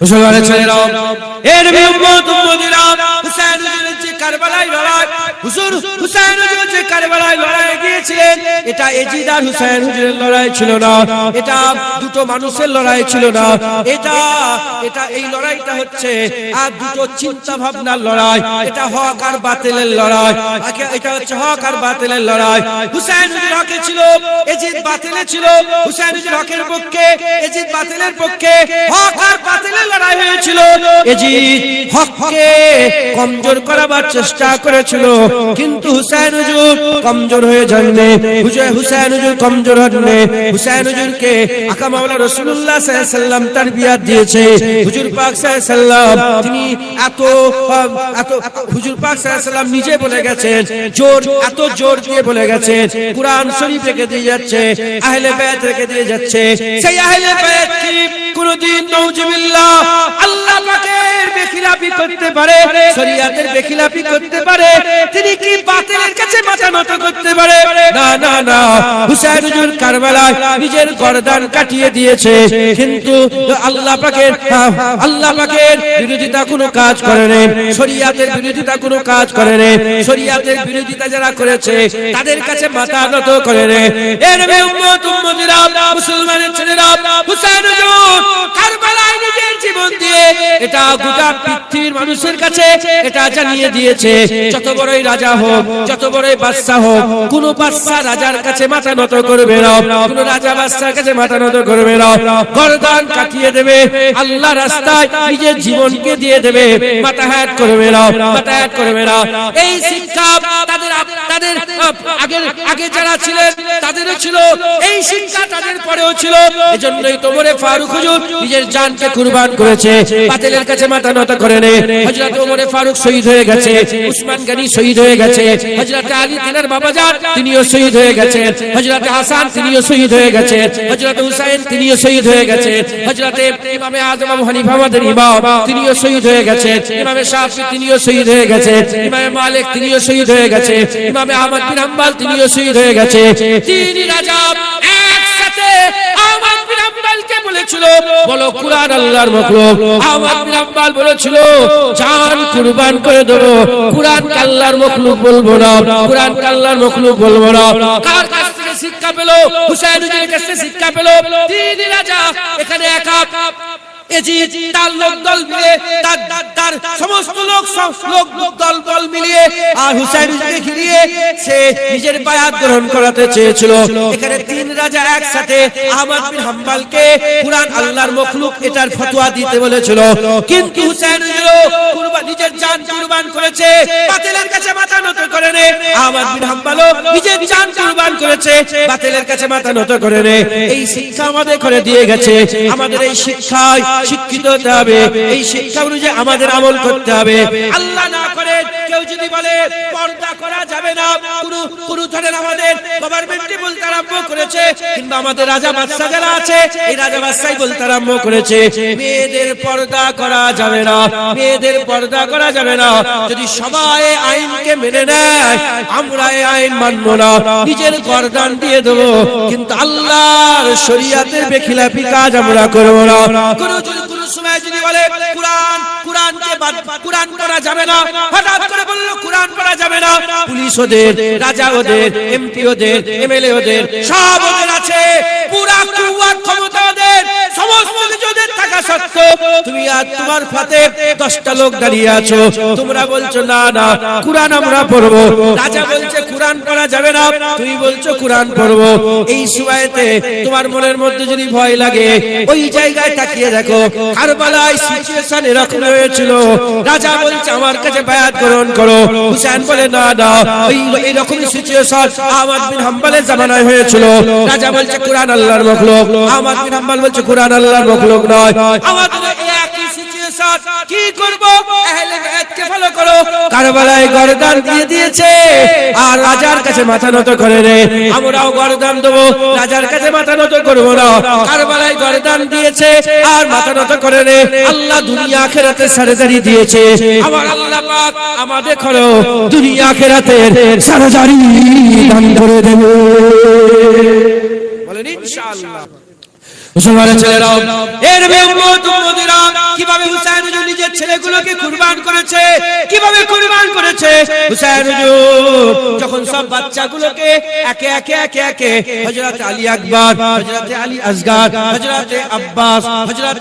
মুসলমানের ছেলেরা, এর নবী উম্মত উম্মতিরা, হুসাইন হুজুরের যে কারবালায় লড়াই, হুজুর হুসাইন হুজুর যে কারবালায় লড়াই গিয়েছিলেন, এটা এজিদ আর হুসাইন হুজুরের লড়াই ছিল না, এটা দুটো মানুষের লড়াই ছিল না, এটা এই লড়াইটা হচ্ছে আর দুটো চিন্তা ভাবনার লড়াই, এটা হক আর বাতিলের লড়াই, এটা হচ্ছে হক আর বাতিলের লড়াই। হুসাইন হুজুর হকে ছিল, এজিদ বাতিলে ছিল। হুসাইন হুজুর হকের পক্ষে, এজিদ বাতিলের পক্ষে, হক আর বাতিলের লড়াই হয়েছিল। এজিদ হককে কমজোর করার চেষ্টা করেছিল, কিন্তু হুসাইন হুজুর কমজোর হয়ে যাননি। হুসাইন হুজুর কমজোর হননি। হুসাইন হুজুরকে আকা মাওলা রাসূলুল্লাহ সাল্লাল্লাহু আলাইহি ওয়াসাল্লাম তারবিয়াত দিয়েছে। হুজুর পাক সাল্লাল্লাহু আলাইহি ওয়াসাল্লাম তিনি এত হুজুর পাক সাল্লাল্লাহু আলাইহি ওয়াসাল্লাম নিজে বলে গেছেন, এত জোর দিয়ে বলে গেছেন, কুরআন শরীফ রেখে দিয়ে যাচ্ছে, আহলে বায়াত রেখে দিয়ে যাচ্ছে। সেই আহলে বায়াত কি কোনদিন নাউজুবিল্লাহ আল্লাহ পাকের বেখিলাফি করতে পারে, শরীয়তের বেখিলাফি করতে পারে? তিনি কি বাতিলের কাছে মাথা নত করতে পারে? না না না। হুসাইন হুজুর কারবালায় নিজের গর্দান কাটিয়ে দিয়েছে, কিন্তু আল্লাহ পাকের বিরোধিতা কোনো কাজ করেনি, শরীয়তের বিরোধিতা কোনো কাজ করেনি। শরীয়তের বিরোধিতা যারা করেছে তাদের কাছে মাথা নত করেনি। এর নবী উম্মত উম্মতিরা, মুসলমানের ছেলেরা, হুসাইন হুজুর কারবালায় নিজের জীবন দিয়ে এটা গোটা পৃথিবীর মানুষের কাছে এটা জানিয়ে দিয়েছে, যত বড়ই রাজা হোক, যত বড়ই বাদশা হোক, কোন বাদশা রাজার কাছে মাথা নত করবে না, কোন রাজা বাদশার কাছে মাথা নত করবে না, গর্দান কাটিয়ে দেবে, আল্লাহ রাস্তায় নিজের জীবনকে দিয়ে দেবে, মাথা হাত করবে না, মাথা হাত করবে না। এই শিক্ষা তাদের আগে যারা ছিলেন তাদেরও ছিল, এই শিক্ষা তাদের পরেও ছিল। এজন্যই তো ওমর ফারুক হুজুর নিজের জানকে কুরবান করেছে, বাতিলের কাছে মাথা নত করেনি। হযরত ওমর ফারুক শহীদ হয়ে গেছে, উসমান গনি শহীদ হয়ে গেছে, হযরত আলী তিনার বাবাজান তিনিও শহীদ হয়ে গেছেন, হযরত হাসান তিনিও শহীদ হয়ে গেছেন, হযরত হুসাইন তিনিও শহীদ হয়ে গেছেন, হযরত ইমামে আযম আবু হানিফা আমাদের ইমাম তিনিও শহীদ হয়ে গেছেন, ইমামে শাফি তিনিও শহীদ হয়ে গেছেন, ইমামে মালিক তিনিও শহীদ হয়ে গেছেন, ইমামে আহমদ বিন হাম্বল তিনিও শহীদ হয়ে গেছেন। তিন রাজা একসাথে আহমদ বিন হাম্বলকে বলেছিল, বলো কুরআন আল্লাহর মাখলুক। আহমদ বিন হাম্বল বলেছিল, জান কুরবান করে দেব, কুরআন আল্লাহর মাখলুক বলবো না, কুরআন আল্লাহর মাখলুক বলবো না। কার কাছ থেকে শিক্ষা পেল? হুসাইন হুজুরের কাছ থেকে শিক্ষা পেল। তিন রাজা এখানে একা, এজিদ তার লোক দল মিলে, তার সমস্ত লোক দল মিলিয়ে আর হুসাইন হুজুরকে ঘিরিয়ে সে নিজের বায়াত গ্রহণ করাতে চেয়েছিল। এখানে তিন রাজা একসাথে আহমদ বিন হাম্বলকে কুরআন আল্লাহর মাখলুক এটার ফতোয়া দিতে বলেছিল, কিন্তু হুসাইন হুজুর নিজের জান কুরবান করেছে, বাতিলের কাছে মাথা নত করেনি। আহমদ বিন হাম্বলও নিজের জান কুরবান করেছে, বাতিলের কাছে মাথা নত করেনি। এই শিক্ষা আমাদের করে দিয়ে গেছে। আমাদের এই শিক্ষায় শিক্ষিত হতে হবে, এই শিক্ষা অনুযায়ী আমাদের আমল করতে হবে। আল্লাহ না করে কেউ যদি বলে পর্দা করা যাবে না, কোন ধরনের আমাদের গভর্নমেন্টই বলতে আরম্ভ করেছে, কিংবা আমাদের রাজা বাদশা যারা আছে এই রাজা বাদশাই বলতে আরম্ভ করেছে মেয়েদের পর্দা করা যাবে না, মেয়েদের পর্দা করা যাবে না। যদি সবাই আইনকে মেনে নেয়, আমরা এই আইন মানব না, নিজের গর্দান দিয়ে দেব, কিন্তু আল্লাহর শরীয়তের বেখিলাফি কাজ আমরা করব না। কোন সময় যদি বলে কুরআন পড়া যাবে না, হঠাৎ করে বলল কুরআন পড়া যাবে না, পুলিশ ওদের, রাজা ওদের, এমপি ওদের, এমএলএ ওদের, সব ওদের আছে, পুরা কুওয়াত ক্ষমতা ওদের, সমস্ত কিছু ওদের থাকা সত্ত্বেও তুমি আর তোমার ফাতে 10টা লোক দাঁড়িয়ে আছো, তোমরা বলছো না না কুরআন আমরা পড়বো। রাজা বলছে কুরআন পড়া যাবে না, তুমি বলছো কুরআন পড়বো। এই সময়তে তোমার মনের মধ্যে যদি ভয় লাগে, ওই জায়গায় তাকিয়ে দেখো, কারবালায় সিচুয়েশন এরকম হয়েছিল। রাজা বলছে আমার কাছে বায়াত গ্রহণ করো, হুসাইন বলে না না, এইরকম সিচুয়েশন আহমদ বিন হাম্বলের জামানায় হয়েছিল। রাজা বলছে কুরআন আল্লাহর মাখলুক, আহমদ বিন হাম্বল বলছে কুরআন আল্লাহর মাখলুক নয়। আমাদের একই সিচুয়েশন, কি করব? আহলে বায়াতকে ফলো করো। কারবালায় গর্দান দিয়ে দিয়েছে আর রাজার কাছে মাথা নত করে রে, আমরাও গর্দান দেব, রাজার কাছে মাথা নত করব না। কারবালায় গর্দান দিয়েছে আর মাথা নত করে রে, আল্লাহ দুনিয়া আখিরাতে সারদারি দিয়েছে। আমার আল্লাহ পাক আমাদের করো দুনিয়া আখিরাতের সারদারি দান করে দেবে, বলেন ইনশাআল্লাহ। মুসলমানের ছেলেরা, এর উম্মত উম্মতিরা কিভাবে কিভাবে হুসাইন হুজুর নিজের ছেলেগুলোকে কুরবান করেছে, কিভাবে কুরবান করেছে। হুসাইন হুজুর যখন সব বাচ্চাগুলোকে একে একে একে একে হযরত আলী আকবর, হযরত আলী আসগর, হযরত আব্বাস, হযরত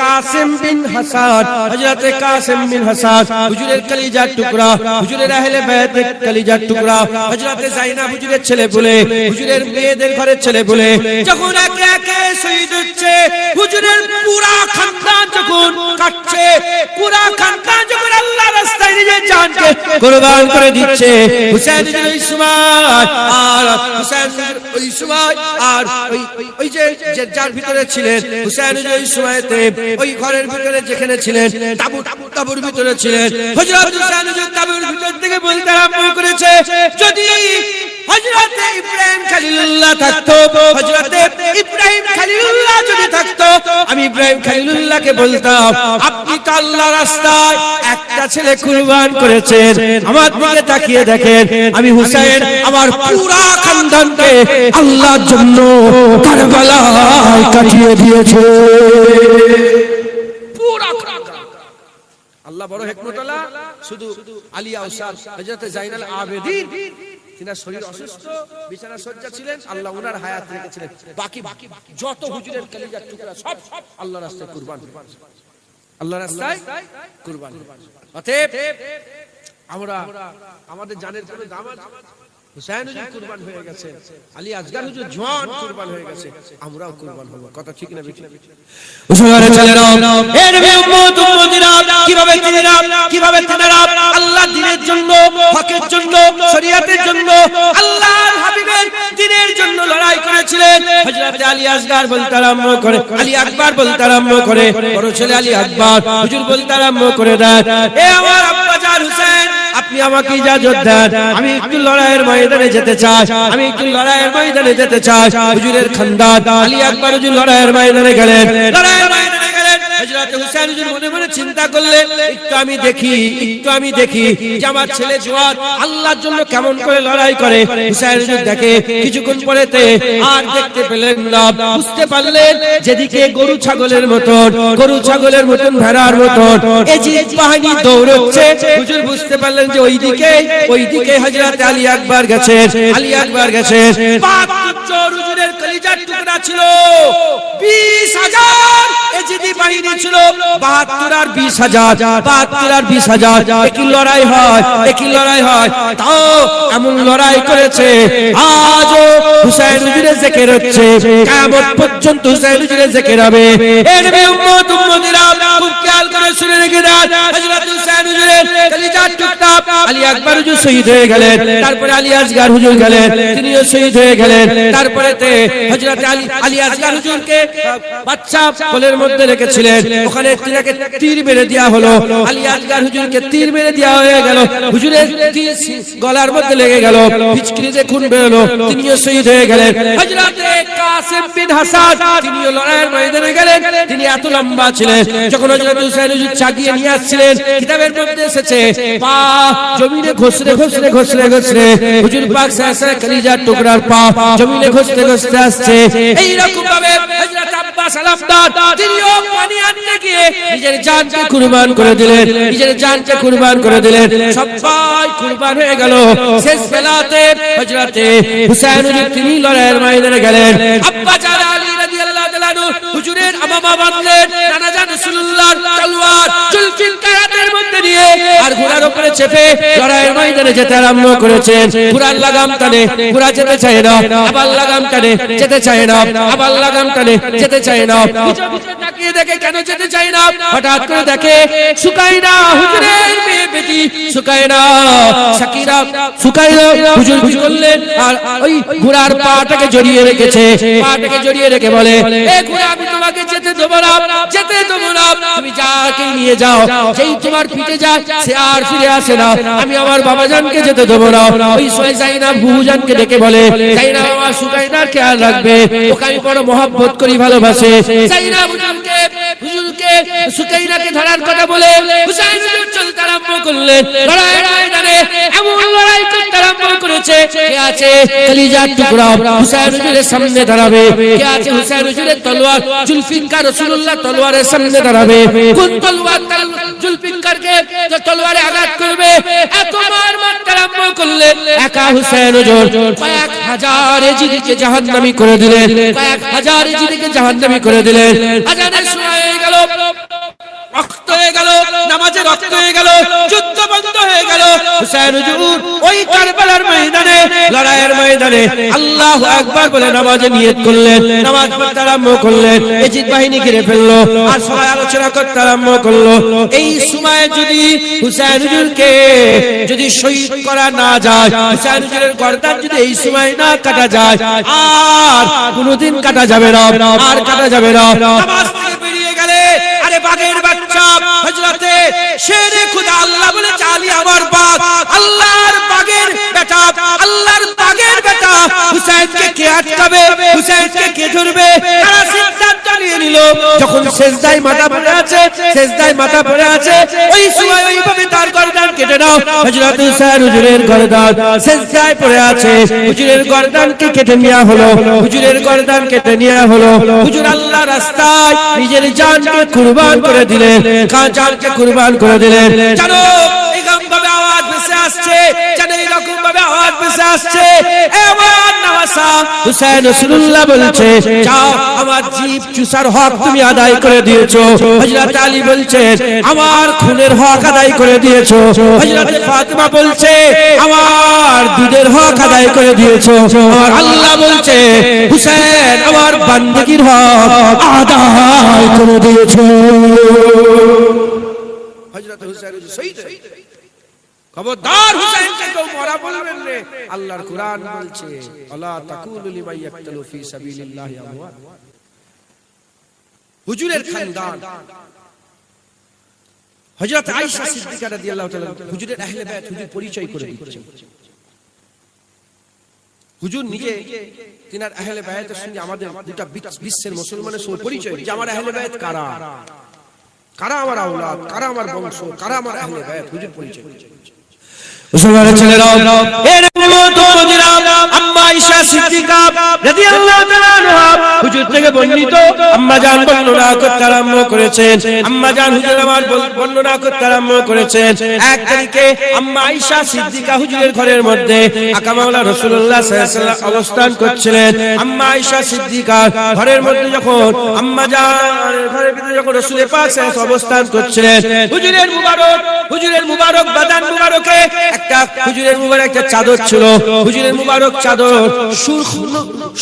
কাসিম বিন হাসান, হযরত কাসিম বিন হাসান হুজুরের কলিজার টুকরা, হুজুরের আহলে বাইতের কলিজার টুকরা, হযরত যায়েনব হুজুরের ছেলে বলে, হুজুরের মেয়েদের ঘরের ছেলে বলে যখন একে একে শহীদ হচ্ছে, হুজুরের পুরা খানদান যখন কাটছে, পুরা খানদান যখন আল্লাহর রাস্তায় নিজের জানকে কুরবান করে দিচ্ছে, হুসাইন ওই সময় আর হুসাইন ওই সময় আর ওই যে যার ভিতরে ছিলেন হুসাইন ওই সময়তে ওই ঘরের ভিতরে যেখানে ছিলেন তাবুর ভিতরে ছিলেন, হযরত হুসাইন তাবুর ভিতর থেকে বলতে আরম্ভ করেছে, যদি হযরত ইব্রাহিম খলিলুল্লাহ থাকতো, হযরত ইব্রাহিম খলিলুল্লাহ যদি থাকতো, আমি ইব্রাহিম খলিলুল্লাহকে বলতাম আপনি তো আল্লাহর রাস্তায় একটা ছেলে কুরবান করেছেন, আমার দিকে তাকিয়ে দেখেন আমি হুসাইন আমার পুরা খানদানকে আল্লাহর জন্য কারবালায় কাটিয়ে দিয়েছে। পুরা আল্লাহ বড় হিকমতওয়ালা। শুধু আলী আউসার হযরত যায়নুল আবেদিন তিনার শরীর অসুস্থ, বিছানা শয্যা ছিলেন, আল্লাহ ওনার হায়াত রেখেছিলেন, বাকি যত হুজুরের কলিজার টুকরা সব আল্লাহর রাস্তায় কুরবান, আল্লাহর রাস্তায় কুরবান। অতএব আমরা আমাদের জানের কোনো দাম আছে? হুসাইন হুজুর কুরবান হয়ে গেছে, আলী আসগর হুজুর জওয়ান কুরবান হয়ে গেছে, আমরাও কুরবান হব। কথা ঠিক না বেঠিক? উসমানের ছেলেরা, এ নবী উম্মত উম্মতিরা, কিভাবে তিনারা আল্লাহর দ্বীনের জন্য, হকের জন্য, শরীয়তের জন্য, আল্লাহর হাবিবের দ্বীনের জন্য লড়াই করেছিলেন। হযরত আলী আসগর বলতে আরম্ভ করে, আলী আকবর বলতে আরম্ভ করে, বড় ছেলে আলী আকবর হুজুর বলতে আরম্ভ করে দেন, এ আমার আব্বা জান হুসাইন, আপনি আমাকে ইজাজত দেন, আমি একটু লড়াইয়ের ময়দানে যেতে চাই, আমি একটু লড়াইয়ের ময়দানে যেতে চাই। হুজুরের খানদান আলী আকবর হুজুর লড়াইয়ের ময়দানে গেলেন, লড়াইয়ের ময়দানে গেলেন। হযরত হুসাইন হুজুর মনে মনে চিন্তা করলেন, একটু আমি দেখি যে আমার ছেলে জওয়ান আল্লাহর জন্য কেমন করে লড়াই করে। হুসাইন হুজুর দেখে, কিছুক্ষণ পরেতে আর দেখতে পেলেন না, বুঝতে পারলেন যেদিকে গরু ছাগলের মতন ভেড়ার মতন এজিদ বাহিনী দৌড়চ্ছে, হুজুর বুঝতে পারলেন যে ওইদিকে হযরত আলী আকবর গেছেন, ৭২ হুজুরের কলিজার টুকরা ছিল, ২০,০০০ এজিদি বাহিনী ছিল, ৭২ আর ২০,০০০ একই লড়াই হয়, তাও এমন লড়াই করেছে আজও হুসাইন হুজুরের জিকির হচ্ছে, কিয়ামত পর্যন্ত হুসাইন হুজুরের জিকির হবে। এ নবী উম্মত উম্মতিরা, খুব খেয়াল করে শুনে রেখে দেন, হযরত হুসাইন হুজুরের কলিজার টুকরা আলী আকবর হুজুর শহীদ হয়ে গেলেন, তারপরে আলী আসগর হুজুর গেলেন, তিনিও শহীদ হয়ে গেলেন। তারপরে হযরত আলী আসগর হুজুরকে বাচ্চা কোলের মধ্যে রেখেছিলেন, ওখানে তিনাকে তীর মেরে দেওয়া হলো, আলী আসগর হুজুরকে তীর মেরে দেওয়া হয়ে গেল, হুজুরের তীর গলার মধ্যে লেগে গেল, ফিচকিরিতে খুন বেরোলো, তিনিও শহীদ হয়ে গেলেন। হযরত কাসিম বিন হাসান তিনিও লড়াইয়ের ময়দানে গেলেন, তিনি এত লম্বা ছিলেন, যখন হযরত হুসাইন হুজুর চাগিয়ে নিয়ে আসছিলেন, কিতাবের মধ্যে এসেছে পা জমিনে ঘষরে হুজুর পাক সাল্লাল্লাহু কলিজার টুকরার পা জমিনে ঘষতে আসছে। এই রকম ভাবে হযরত আব্বাস আল-আফদাদ তিনিও পানি আনতে গিয়ে নিজের জানকে কুরবান করে দিলেন, সবাই কুরবান হয়ে গেল। শেষ বেলাতে হযরত হুসাইন হুজুর তিনি লড়াইয়ের ময়দানে গেলেন, আব্বা জান আলী রাদিয়াল্লাহু তাআলা হুজুরের আমামা বাঁধলেন, নানা জান রাসূলুল্লাহর তলোয়ার জুলফিকারের মধ্যে দিয়ে আর ঘোড়ার উপরে চেপে লড়াইয়ের ময়দানে যেতে আরম্ভ করেছেন। ঘোড়ার লাগাম টানে, ঘোড়া যেতে চায় না, আবার লাগাম টানে, যেতে চায় না, আবার লাগাম টানে, যেতে চায় না। পিছনে তাকিয়ে দেখে কেন যেতে চায় না, হঠাৎ করে দেখে সুকাইনা হুজুরের মেয়ে বেটি সুকাইনা হুজুর করলেন, আর ওই ঘোড়ার পাটাকে জড়িয়ে রেখে বলে, এ ঘোড়া আমি তোমাকে যেতে দেব না, তুমি যাকে নিয়ে যাও, যেই তোমার পিঠে যায় সে আর ফিরে আসে না, আমি আমার বাবাজানকে যেতে দেব না। ওই যায়নাব বুহুজানকে ডেকে বলে, যায়নাব আমার সুকাইনার খেয়াল রাখবে, ওকে আমি বড় মহব্বত করি, ভালোবাসে। যায়নাব হুজুরকে সুকাইনাকে ধরার কথা বলে হুসাইন হুজুর চলতে আরম্ভ করলেন, লড়াই ময়দানে এমন লড়াই করতে আরম্ভ করেছে, আছে কলিজার টুকরা হুসাইন হুজুরের সামনে দাঁড়াবে, কে আছে হুসাইন হুজুরের তলোয়ার জুলফিকার রাসূলুল্লাহ তলোয়ারের সামনে দাঁড়াবে, কোন তলোয়ার জুলফিকারকে তলোয়ারে আঘাত করবে, এত মার মারতে আরম্ভ করলেন। একা হুসাইন হুজুর কয়েক হাজার এজিদিকে জাহান্নামী করে দিলেন, কয়েক হাজার এজিদিকে জাহান্নামী করে দিলেন। আজানের সময় হয়ে গেল, রক্ত হয়ে গেল, নামাজে রক্ত হয়ে গেল, যুদ্ধ বন্ধ হয়ে গেল। হুসাইন হুজুর ওই কারবালার ময়দানে, লড়াইয়ের ময়দানে আল্লাহু আকবার বলে নামাজে নিয়ত করলেন, নামাজ পড়তে আরম্ভ করলেন। এজিদ বাহিনী ঘিরে ফেললো, আর সবাই আলোচনা করতে আরম্ভ করলো। এই সময় যদি হুসাইন হুজুরকে যদি শহীদ করা না যায়, হুসাইন হুজুরের গর্দান যদি এই সময় না কাটা যায়, আর কোনোদিন কাটা যাবে না, আর কাটা যাবে না। নামাজ থেকে বেরিয়ে গেলে, আরে বাগের বাচ্চা হযরতে শেরে খুদা আল্লাহ বলে চালি আমার বাগ, আল্লাহর বাগের বেটা, আল্লাহর বাগের বেটা হুসাইনকে কে আটকাবে, হুসাইনকে কে ধরবে, তারা সিদ্ধান্ত নিয়ে নিল। যখন সেজদায় মাথা পড়ে আছে, সেজদায় মাথা পড়ে আছে, ওই সময় ওইভাবে তার গর্দান কেটে নাও। হযরত হুসাইন হুজুরের গর্দান সেজদায় পড়ে আছে, হুজুরের গর্দানকে কেটে নেওয়া হলো, হুজুরের গর্দান কেটে নেওয়া হলো। হুজুর আল্লাহর রাস্তায় নিজের জানকে কুরবান করে দিলেন, জানকে কুরবান করে দিলেন। জানো এরকম ভাবে আওয়াজ ভেসে আসছে, জানো এরকম ভাবে আওয়াজ ভেসে আসছে, এমন নওয়াসা হুসাইন রাসূলুল্লাহ বলছে, যাও আমার জীব চুসার হক তুমি আদায় করে দিয়েছো। হযরত আলী বলছে, আমার খুনের হক আদায় করে দিয়েছো। হযরত ফাতিমা বলছে, আমার দুধের হক আদায় করে দিয়েছো। আর আল্লাহ বলছে, হুসাইন আমার বান্দাগির হক আদায় করে দিয়েছো। হযরত হুসাইন শহীদ, খবরদার হুসাইনকে কেউ মরা বলবেন না। আল্লাহর কুরআন বলছে, আলা তাকুলু লিমান ইয়াকতুলু ফি সাবিলিল্লাহি আমওয়াত। হুজুরের খানদান হযরত আয়েশা সিদ্দিকা রাদিয়াল্লাহু তাআলা হুজুরের আহলে বায়াত হুজুর পরিচয় করে দিচ্ছেন। হুজুর নিজে তিনার আহলে বায়াতের সঙ্গে আমাদের গোটা বিশ্বের মুসলমানের সঙ্গে পরিচয়, যে আমার আহলে বায়াত কারা, কারা আমার আওলাদ, কারা আমার বংশ, কারা আমার আহলে বায়াত, হুজুর পরিচয়। মুসলমানের ছেলেরা, এর মুতমদিরা আম্মা আয়েশা সিদ্দিকা রাদিয়াল্লাহু তাআলা আনহা হুজুর থেকে বর্ণিত আম্মা জান বর্ণনা করতে আরম্ভ করেছেন। আম্মা জান হুজুর আমার বর্ণনা করতে আরম্ভ করেছেন। এক তারিখে আম্মা আয়েশা সিদ্দিকা হুজুরের ঘরের মধ্যে আকা মাওলা রাসূলুল্লাহ সাল্লাল্লাহু আলাইহি ওয়াসাল্লাম অবস্থান করছিলেন। আম্মা আয়েশা সিদ্দিকা ঘরের মধ্যে যখন আম্মা জানের ঘরের ভিতরে যখন রাসূল পাক সাল্লাল্লাহু আলাইহি ওয়াসাল্লাম অবস্থান করছিলেন, হুজুরের মুবারক বাদান মুবারকে একটা হুজুরের মুবারক একটা চাদর ছিল, হুজুরের মুবারক চাদর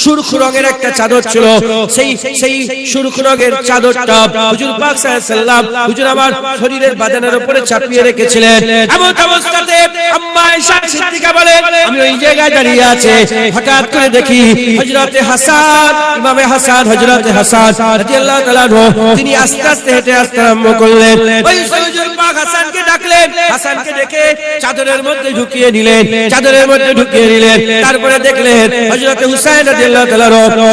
সুরখ রঙের একটা চাদর ছিল। সেই সুরখ রঙের চাদরটা হুজুর পাক সাল্লাল্লাহু আলাইহি ওয়াসাল্লাম হুজুর আমার শরীরের বাদানের উপরে চাপিয়ে রেখেছিলেন। এমন অবস্থাতে আম্মা আয়েশা সিদ্দিকা বলেন, আমি ওই জায়গায় দাঁড়িয়ে আছি, হঠাৎ করে দেখি হযরতে হাসান, ইমামে হাসান, হযরতে হাসান রাদিয়াল্লাহু তাআলা তিনি আস্তে আস্তে হেঁটে আসতে আরম্ভ করলেন। ওই হুজুর পাক হাসানকে ডাকলেন, হাসানকে ডেকে চাদরের মধ্যে ঢুকিয়ে নিলেন, চাদরের মধ্যে ঢুকিয়ে নিলেন। তারপরে দেখলেন হযরত হুসাইন রাদিয়াল্লাহু তাআলা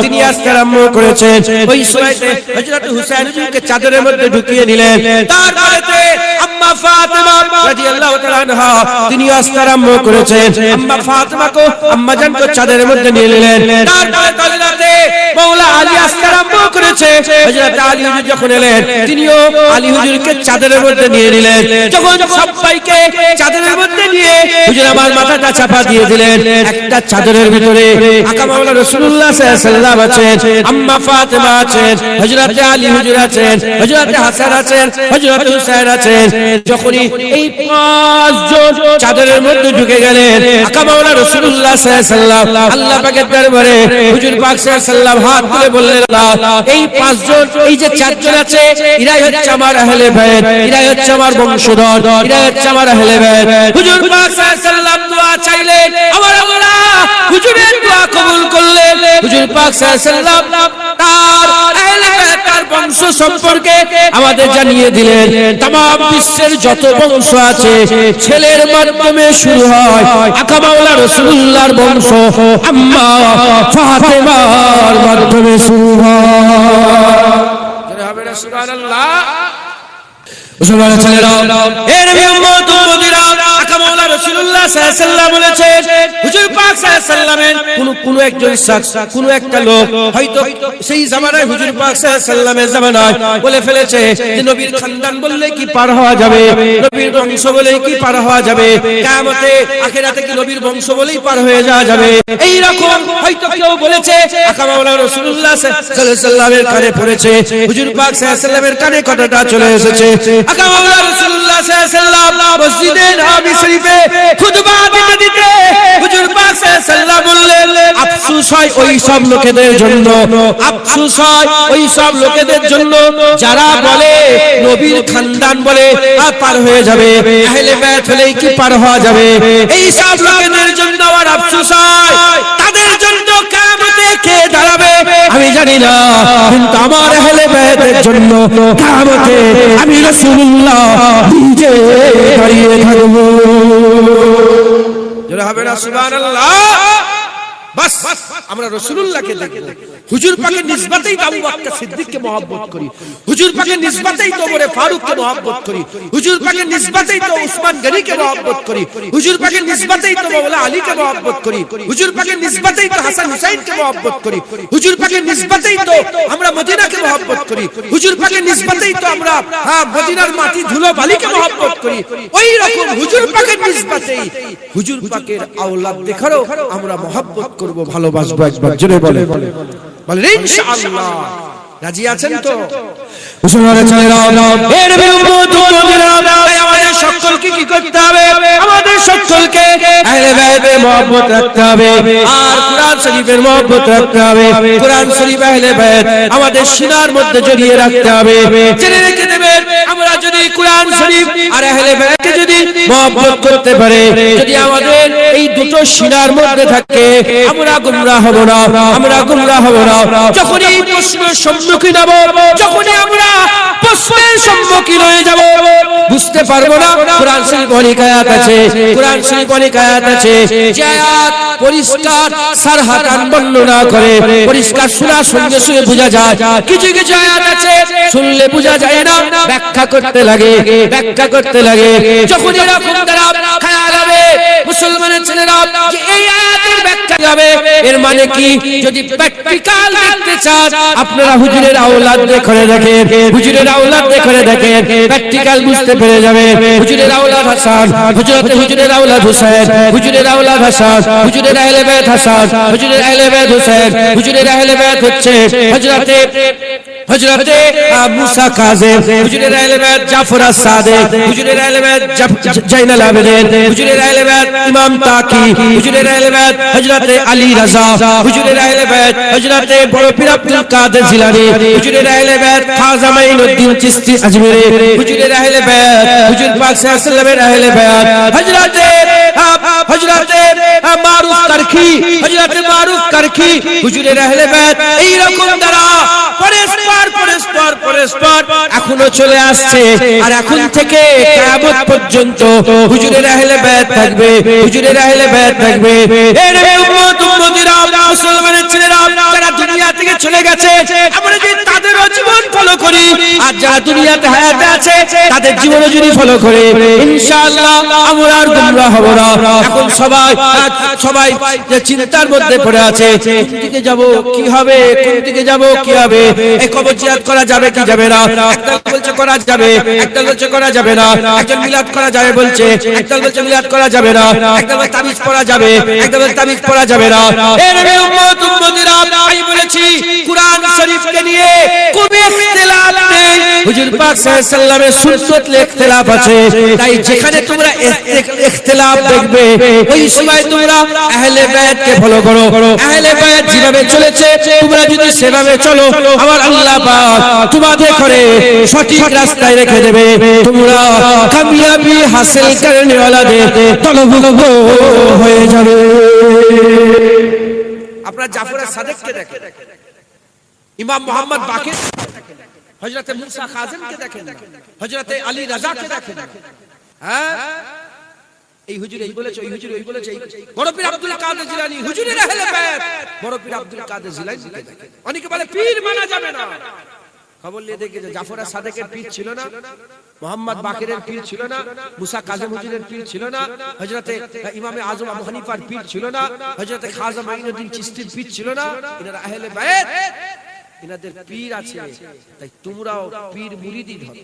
তিনি আসতে আরম্ভ করেছেন। ওই সময়তে হযরত হুসাইন হুজুরকে চাদরের মধ্যে ঢুকিয়ে নিলেন। তারপরে আম্মা ফাতিমা রাদিয়াল্লাহু তাআলা আনহা তিনি আসতে আরম্ভ করেছেন। আম্মা ফাতিমাকে আম্মা জানকে চাদরের মধ্যে নিয়ে নিলেন। তারপরে হযরতে মাওলা আলী আসতে আরম্ভ করেছে। হযরত আলী হুজুর যখন এলেন, তিনিও আলী হুজুরকে চাদরের মধ্যে নিয়ে নিলেন। যখন সবাইকে চাদরের মধ্যে নিয়ে হুজুর আমার মাথাটা চাপা দিয়ে দিলেন, একটা চাদরের ভিতরে আকা মাওলা রাসূলুল্লাহ সাল্লাল্লাহু আলাইহি ওয়াসাল্লাম আছেন, আম্মা ফাতিমা আছেন, হযরত আলী হুজুর আছেন, হযরত হাসান আছেন, হযরত হুসাইন আছেন। যখনই এই পাঁচজন চাদরের মধ্যে ঢুকে গেলেন, আকা মাওলা রাসূলুল্লাহ সাল্লাল্লাহু আলাইহি ওয়াসাল্লাম আল্লাহ পাকের দরবারে হুজুর পাক সাল্লাল্লাহু আলাইহি ওয়াসাল্লাম হাত তুলে বললেন, আল্লাহ এই পাঁচজন, এই যে চারজন আছে, এরাই হচ্ছে আমার আহলে বায়াত, এরাই হচ্ছে আমার বংশধর, এরাই হচ্ছে আমার আহলে বায়াত। হুজুর পাক সাল্লাল্লাহু আলাইহি ওয়াসাল্লাম দোয়া চাইলেন, আমার আল্লাহ হুজুরের দোয়া কবুল করলেন। হুজুর পাক সাল্লাল্লাহু আলাইহি ওয়াসাল্লাম তার আহলে বায়াত, তার বংশ সম্পর্কে আমাদের জানিয়ে দিলেন। तमाम বিশ্বের যত বংশ আছে, ছেলের মাধ্যমে শুরু হয়, আকা মাওলা রাসূলুল্লাহর বংশ আম্মা ফাতেমার মাধ্যমে শুরু হয়। জোরে হবে না সুবহানাল্লাহ। মুসলমানের ছেলেরা, এ নবী উম্মত উম্মতিরা, আকা মাওলা রাসূলুল্লাহ সাল্লাল্লাহু আলাইহি ওয়াসাল্লাম বলেছেন, হুজুর পাক সাল্লাল্লাহু আলাইহি ওয়াসাল্লামের কোন একজন শখস, কোন একটা লোক হয়তো সেই জামানায় হুজুর পাক সাল্লাল্লাহু আলাইহি ওয়াসাল্লামের জামানায় বলে ফেলেছে যে নবীর খানদান বললে কি পার হওয়া যাবে, নবীর বংশ বলেই কি পার হওয়া যাবে, কিয়ামতে আখিরাতে কি নবীর বংশ বলেই পার হয়ে যাওয়া যাবে। এই রকম হয়তো কেউ বলেছে, আকা মাওলা রাসূলুল্লাহ সাল্লাল্লাহু আলাইহি ওয়াসাল্লামের কানে পড়েছে, হুজুর পাক সাল্লাল্লাহু আলাইহি ওয়াসাল্লামের কানে কথাটা চলে এসেছে। আকা মাওলা রাসূলুল্লাহ সাল্লাল্লাহু আলাইহি ওয়াসাল্লাম মসজিদে নববী শরীফে খুতবা দিতে দিতে হুজুর পাক সাল্লাল্লাহু আলাইহি ওয়াসাল্লাম বললেন, আফসোস হয় ওই সব লোকেদের জন্য, আফসোস হয় ওই সব লোকেদের জন্য যারা বলে নবীর খানদান বলে পার হয়ে যাবে, আহলে বাইত হলেই কি পার হওয়া যাবে। এই সব লোকেদের জন্য আর আফসোস হয়, তাদের জন্য কিয়ামতে কে দাঁড়াবে আমি জানি না, কিন্তু আমার আহলে বাইতের জন্য কিয়ামতে আমি রাসূলুল্লাহ নিজে দাঁড়িয়ে থাকব। যারা হবে না সুবহানাল্লাহ। বাস আমরা রাসূলুল্লাহকে দেখব, হুজুর পাকের নিসবতেই আবু বকর সিদ্দিককে মহব্বত করি, হুজুর পাকের নিসবতেই তো ওমর ফারুককে মহব্বত করি, হুজুর পাকের নিসবতেই তো উসমান গনিকে মহব্বত করি, হুজুর পাকের নিসবতেই তো মাওলা আলীকে মহব্বত করি, হুজুর পাকের নিসবতেই তো হাসান হুসাইনকে মহব্বত করি, হুজুর পাকের নিসবতেই তো আমরা মদিনাকে মহব্বত করি, হুজুর পাকের নিসবতেই তো আমরা মদিনার মাটি ধুলো বালিকে মহব্বত করি। ওই রকম হুজুর পাকের নিসবতেই হুজুর পাকের আওলাদ দেখারও আমরা মহব্বত করব, ভালোবাসবো। একবার জোরে বলে বলেন ইনশাআল্লাহ। রাজি আছেন তো? মুসলমানের ছেলেরা, এ নবীর উম্মত উম্মতিরা, আমাদের সকলকে কি করতে হবে? আমাদের সকলকে আহলে বাইতের মহব্বত রাখতে হবে, আর কোরআন শরীফের মহব্বত রাখতে হবে। কোরআন শরীফ আহলে বাইত আমাদের সিনার মধ্যে জড়িয়ে রাখতে হবে। জেনে রেখে দেবেন, আমরা যদি কোরআন শরীফ আর আহলে বাইতকে যদি মহব্বত করতে পারে, যদি আমাদের এই দুটো সিনার মধ্যে থাকে, আমরা গুমরাহ হব না, আমরা গুমরাহ হব না। যখনই এই প্রশ্নের সম্মুখীন হব, যখনই আমরা প্রশ্নের সম্মুখীন হয়ে যাব, বুঝতে পারবো না কোরআন শরীফ অনেক আয়াত আছে, কোরআন শরীফ অনেক আয়াত আছে যে আয়াত পরিষ্কার সারহাতান বর্ণনা করে, পরিষ্কার শোনার সঙ্গে সঙ্গে বোঝা যায়। কিছু কিছু আয়াত আছে শুনলে বোঝা যায় না, ব্যাখ্যা করতে লাগে, ব্যাখ্যা করতে লাগে। যখন এরকম দ্বারা খেয়াল হবে মুসলমানের ছেলেরা যে এই আয়াতের ব্যাখ্যা হবে, এর মানে কি? যদি প্র্যাকটিক্যাল দেখতে চান আপনারা হুজুরের আওলাদ দেখে দেখেন, হুজুরের আওলাদ দেখে দেখেন, প্র্যাকটিক্যাল বুঝতে পেরে যাবে। হুজুরের আওলাদ হাসান, হুজুরের আওলাদ হুসাইন, হুজুরের আওলাদ হাসান, হুজুরের আহলে বাইত হাসান, হুজুরের আহলে বাইত হুসাইন, হুজুরের আহলে বাইত হচ্ছে হযরতে মুসা কাযিম, হুজুরের আহলে বাইত জাফর আস-সাদিক, হুজুরের আহলে বাইত জাইনুল আবেদিন, হুজুরের আহলে বাইত ইমাম তাকি, হুজুরের আহলে বাইত হযরতে আলী রাজা, হুজুরের আহলে বাইত হযরতে বড় পীর আব্দুল কাদের জিলানী, হুজুরের আহলে বাইত খাজা মাইনুদ্দিন চিশতি আজমিরি, হুজুরের আহলে বাইত হুজুর পাক সাল্লাল্লাহু আলাইহি ওয়াসাল্লামের আহলে বাইত হযরতে মারুফ কারখি, হযরতে মারুফ কারখি, হুজুরের আহলে বাইত এই রকম দ্বারা পরস্পর এখনো চলে আসছে। আর এখন থেকে কিয়ামত পর্যন্ত হুজুরের আহলে বাইত থাকবে, হুজুরের আহলে বাইত থাকবে। এ নবী উম্মত উম্মতিরা, মুসলমানের ছেলেরা যারা দুনিয়া থেকে চলে গেছে, আমরা যদি তাদের জীবন ফলো করি, আর যারা দুনিয়াতে হায়াতে আছে তাদের জীবন যদি ফলো করে, ইনশাআল্লাহ আমরা আর গুমরাহ হব না। এখন সবাই যে চিন্তার মধ্যে পড়ে আছে, কোন দিকে যাব, কি হবে, কোন দিকে যাব, কি হবে, এই কবর জিয়ারত করা যাবে কি যাবে না? একদল বলছে করা যাবে, একদল বলছে করা যাবে না, একজন মিলাদ করা যাবে বলছে, একদল বলছে মিলাদ করা যাবে না, একদল বলছে তাবিজ পড়া যাবে, একদল বলছে তাবিজ পড়া যাবে না। এ নবী উম্মত উম্মতিরা, আমি বলেছি কোরআন শরীফকে নিয়ে কোনো ইখতিলাফ নেই, হুজুর পাক সাল্লাল্লাহু আলাইহি ওয়াসাল্লামের সুন্নাত লে ইখতিলাফ আছে। তাই যেখানে তোমরা ইখতিলাফ দেখবে, ওই সময় তোমরা আহলে বাইতকে ফলো করো। আহলে বাইত যেভাবে চলেছে তোমরা যদি সেভাবে চলো, আমার আল্লাহ পাক তোমাদের করে সঠিক রাস্তায় রেখে দেবে, তোমরা কামিয়াবি হাসিল করনে ওয়ালাদের তলবুগ হয়ে যাবে। আপনারা জাফর সাদিককে দেখেন, ইমাম মুহাম্মদ বাকির, হযরতে মুসা কাযিমকে দেখেন, হযরতে আলী রাজাকে দেখেন। হ্যাঁ, এই হুজুর এই বলেছে, ওই হুজুর ওই বলেছে। বড় পীর আব্দুল কাদের জিলানী, হুজুরের আহলে বাইত, বড় পীর আব্দুল কাদের জিলানীকে দেখেন। অনেকে বলে পীর মানা যাবে না, খবর নিয়ে দেখে জাফর আর সাদেকের পীর ছিল না, মোহাম্মদ বাকিরের পীর ছিল না, মুসা কাজী হুজুরের পীর ছিল না, হযরতে ইমামে আজম আবু হানিফার পীর ছিল না, হযরতে খাজা মাইনুদ্দিন চিশতির পীর ছিল না। এনারা আহলে বাইত, এনাদের পীর আছে, তাই তোমরাও পীর মুরিদি ধরো।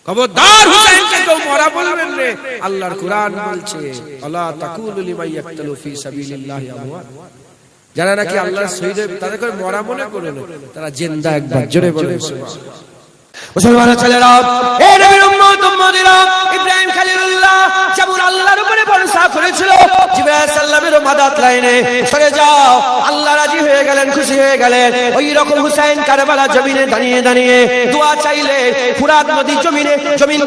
খবরদার হুসাইনকে কেউ মরা বলবেন না। আল্লাহর কুরআন বলছে আলা তাকুলু লিমান ইয়াকতুলু ফি সাবিলিল্লাহি আমওয়াত, যারা নাকি আল্লাহর শহীদ তাদেরকে মরা মনে করে না, তারা জিন্দা। একবার জোরে বলেন সুবহানাল্লাহ। মুসলমানের ছেলেরা, এ নবীর উম্মত উম্মতিরা, ইব্রাহিম খলিলুল্লাহ যেমন আল্লাহর উপরে ভরসা করেছিল, জিবরাইল আলাইহিস সালামের মাদাত লাইনে সরে যাও, আল্লাহ রাজি হয়ে গেলেন, খুশি হয়ে গেলেন। ওই রকম হুসাইন কারবালা জমিনে দাঁড়িয়ে দাঁড়িয়ে দোয়া চাইলে ফুরাত নদী জমিন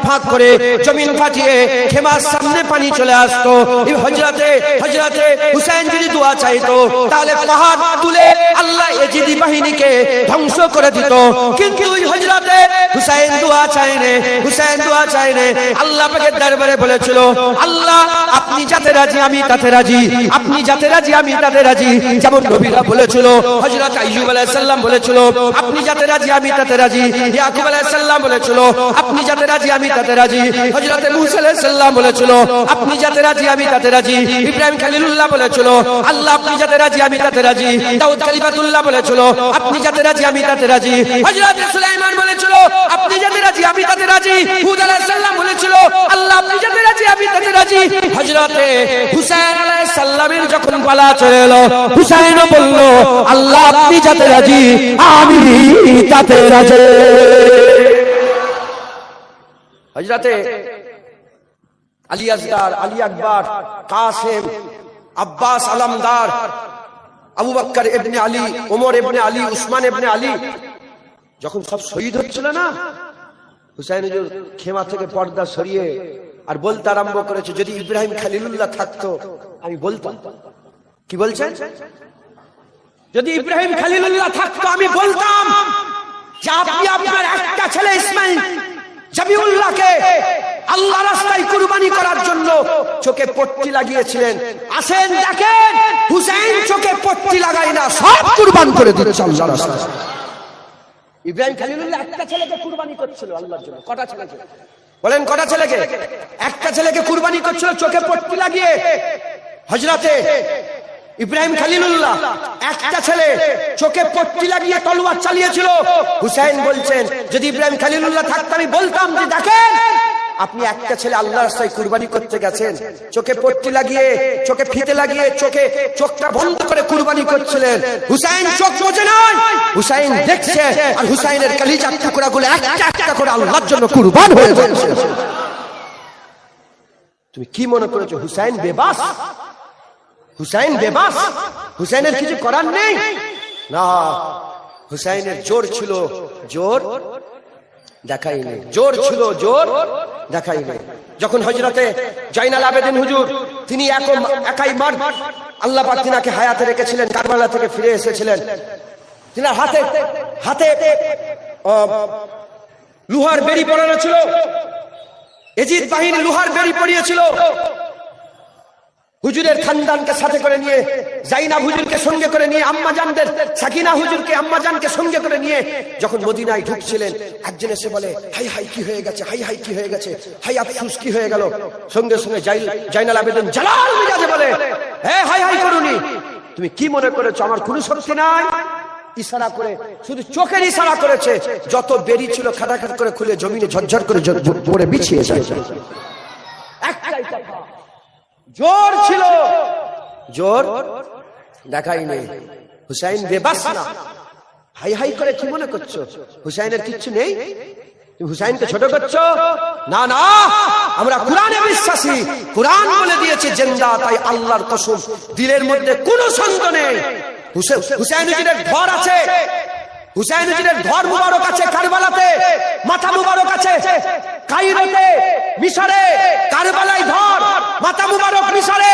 ফাঁক করে জমিন ফাটিয়ে খেমার সামনে পানি চলে আসতো। এই হযরতে হুসাইন যদি দোয়া চাইতো তাহলে পাহাড় তুলে আল্লাহ ইজিদি বাহিনীকে ধ্বংস করে দিত। কিন্তু ওই হযরতে হুসাইন দোয়া চাইনে, আল্লাহ পাকের দরবারে বলেছিল, আল্লাহ আপনি যাতে রাজি আমি তাতে রাজি, আপনি যাতে রাজি আমি তাতে রাজি। যেমন নবীরা বলেছিল, হযরত আইয়ুব আলাইহিস সালাম বলেছিল, আপনি যাতে রাজি আমি তাতে রাজি। ইয়াকুব আলাইহিস সালাম বলেছিল, আপনি যাতে রাজি আমি তাতে রাজি। হযরত মূসা আলাইহিস সালাম বলেছিল, আপনি যাতে রাজি আমি তাতে রাজি। ইব্রাহিম খলিলুল্লাহ বলেছিল, আল্লাহ আপনি যাতে রাজি আমি তাতে রাজি। দাউদ কালিমাতুল্লাহ বলেছিল, আপনি যাতে রাজি আমি তাতে রাজি। হযরত সুলাইমান বলেছিল, আপনি যাতে রাজি আমি তাতে রাজি। হুদ আলাইহিস সালাম বলেছিল, আল্লাহ আপনি যাতে রাজি আমি তাতে রাজি। হযরতে হুসাইন আলাইহিস সালামের যখন পালা চলে এলো, হুসাইনও বলল, আল্লাহ আপনি যাতে রাজি আমি তাতে রাজি। হযরতে আলী আসগার, আলী আকবর, কাসেম, আব্বাস আলমদার, আবু বকর ইবনে আলী, ওমর ইবনে আলী, উসমান ইবনে আলী যখন সব শহীদ হচ্ছিল না, হুসাইন হুজুর খেমা থেকে পর্দা সরিয়ে আর বলতে আরম্ভ করেছে, যদি ইব্রাহিম খলিলুল্লাহ থাকতো আমি বলতাম। কি বলছেন? যদি ইব্রাহিম খলিলুল্লাহ থাকতো আমি বলতাম যে আপনি আপনার একটা ছেলে ইসমাইল জাবিউল্লাহকে আল্লাহ রাস্তায় কুরবানি করার জন্য চোখে পট্টি লাগিয়েছিলেন। আসেন দেখেন, হুসাইন চোখে পট্টি লাগায় না, সব কুরবান করে দিয়েছে আল্লাহ রাস্তায়। ইব্রাহিম খলিলুল্লাহ একটা ছেলেকে কুরবানি করছিল আল্লাহর জন্য। কটা ছেলেকে বলেন? কটা ছেলেকে? একটা ছেলেকে কুরবানি করছিল চোখে পট্টি লাগিয়ে। হযরতে ইব্রাহিম খলিলুল্লাহ একটা ছেলে চোখে পট্টি লাগিয়ে তলোয়ার চালিয়েছিল। হুসাইন বলছেন, যদি ইব্রাহিম খলিলুল্লাহ থাকতো আমি বলতাম যে দেখেন আপনি একটা ছেলে আল্লাহর রাস্তায় কুরবানি করতে গেছেন, চোখে পট্টি লাগিয়ে, চোখে ফিতে লাগিয়ে, চোখটা বন্ধ করে কুরবানি করছিলেন। হুসাইন চোখ বোঝে নাই, হুসাইন দেখছে, আর হুসাইনের কলিজার টুকরাগুলো একটা একটা করে আল্লাহর জন্য কুরবান হয়ে যাচ্ছে। তুমি কি মনে করেছো হুসাইন বেবাস? হুসাইন বেবাস? হুসাইনের কিছু করার নেই না। হুসাইনের জোর ছিল, জোর দেখাইনি, জোর ছিল, জোর দেখাইনি। যখন হযরতে জাইনাল আবেদিন হুজুর তিনি একাই মার, আল্লাহ পাক তিনাকে হায়াতে রেখেছিলেন, কারবালা থেকে ফিরে এসেছিলেন, তিনার হাতে লোহার বেড়ি পরানো ছিল। এজিদ বাহিনী লোহার বেড়ি পরিয়েছিল। হুজুরের খানদানকে সাথে করে নিয়ে, জাইনাব হুজুরকে সঙ্গে করে নিয়ে, আম্মাজানদের সাকিনা হুজুরকে, আম্মাজানকে সঙ্গে করে নিয়ে যখন মদিনায় ঢুকছিলেন, একজন এসে বলে, হাই হাই কি হয়ে গেছে, হাই হাই কি হয়ে গেছে, হাই আফসোস কি হয়ে গেল। সঙ্গে সঙ্গে জাইনাল আবেদিন জালাল মিজাজে বলে, হে হাই হাই করুনি, তুমি কি মনে করেছো আমার কোনো শক্তি নাই? ইশারা করে, শুধু চোখের ইশারা করেছে, যত বেরি ছিল খাটাখাট করে খুলে জমিনে ঝরঝর করে পড়ে বিছিয়ে যায়। একটাই কথা, জোর ছিল, জোর দেখাইনি। হুসাইন বেবাস না। হাই হাই করে কি মনে করছো হুসাইনের কিচ্ছু নেই? তুমি হুসাইনকে ছোট করছো? না না, আমরা কোরআনে বিশ্বাসী। কোরআন বলে দিয়েছে জিন্দা, তাই আল্লাহর কসম দিলের মধ্যে কোনো সন্দেহ নেই। হুসাইন হুজুরের ঘর আছে, হুসাইন হুজুরের ঘর মুবারক আছে কারবালাতে, মাথা মুবারক আছে কায়রোতে, মিশরে, কারবালায় ঘর, মাথা মুবারক মিশরে,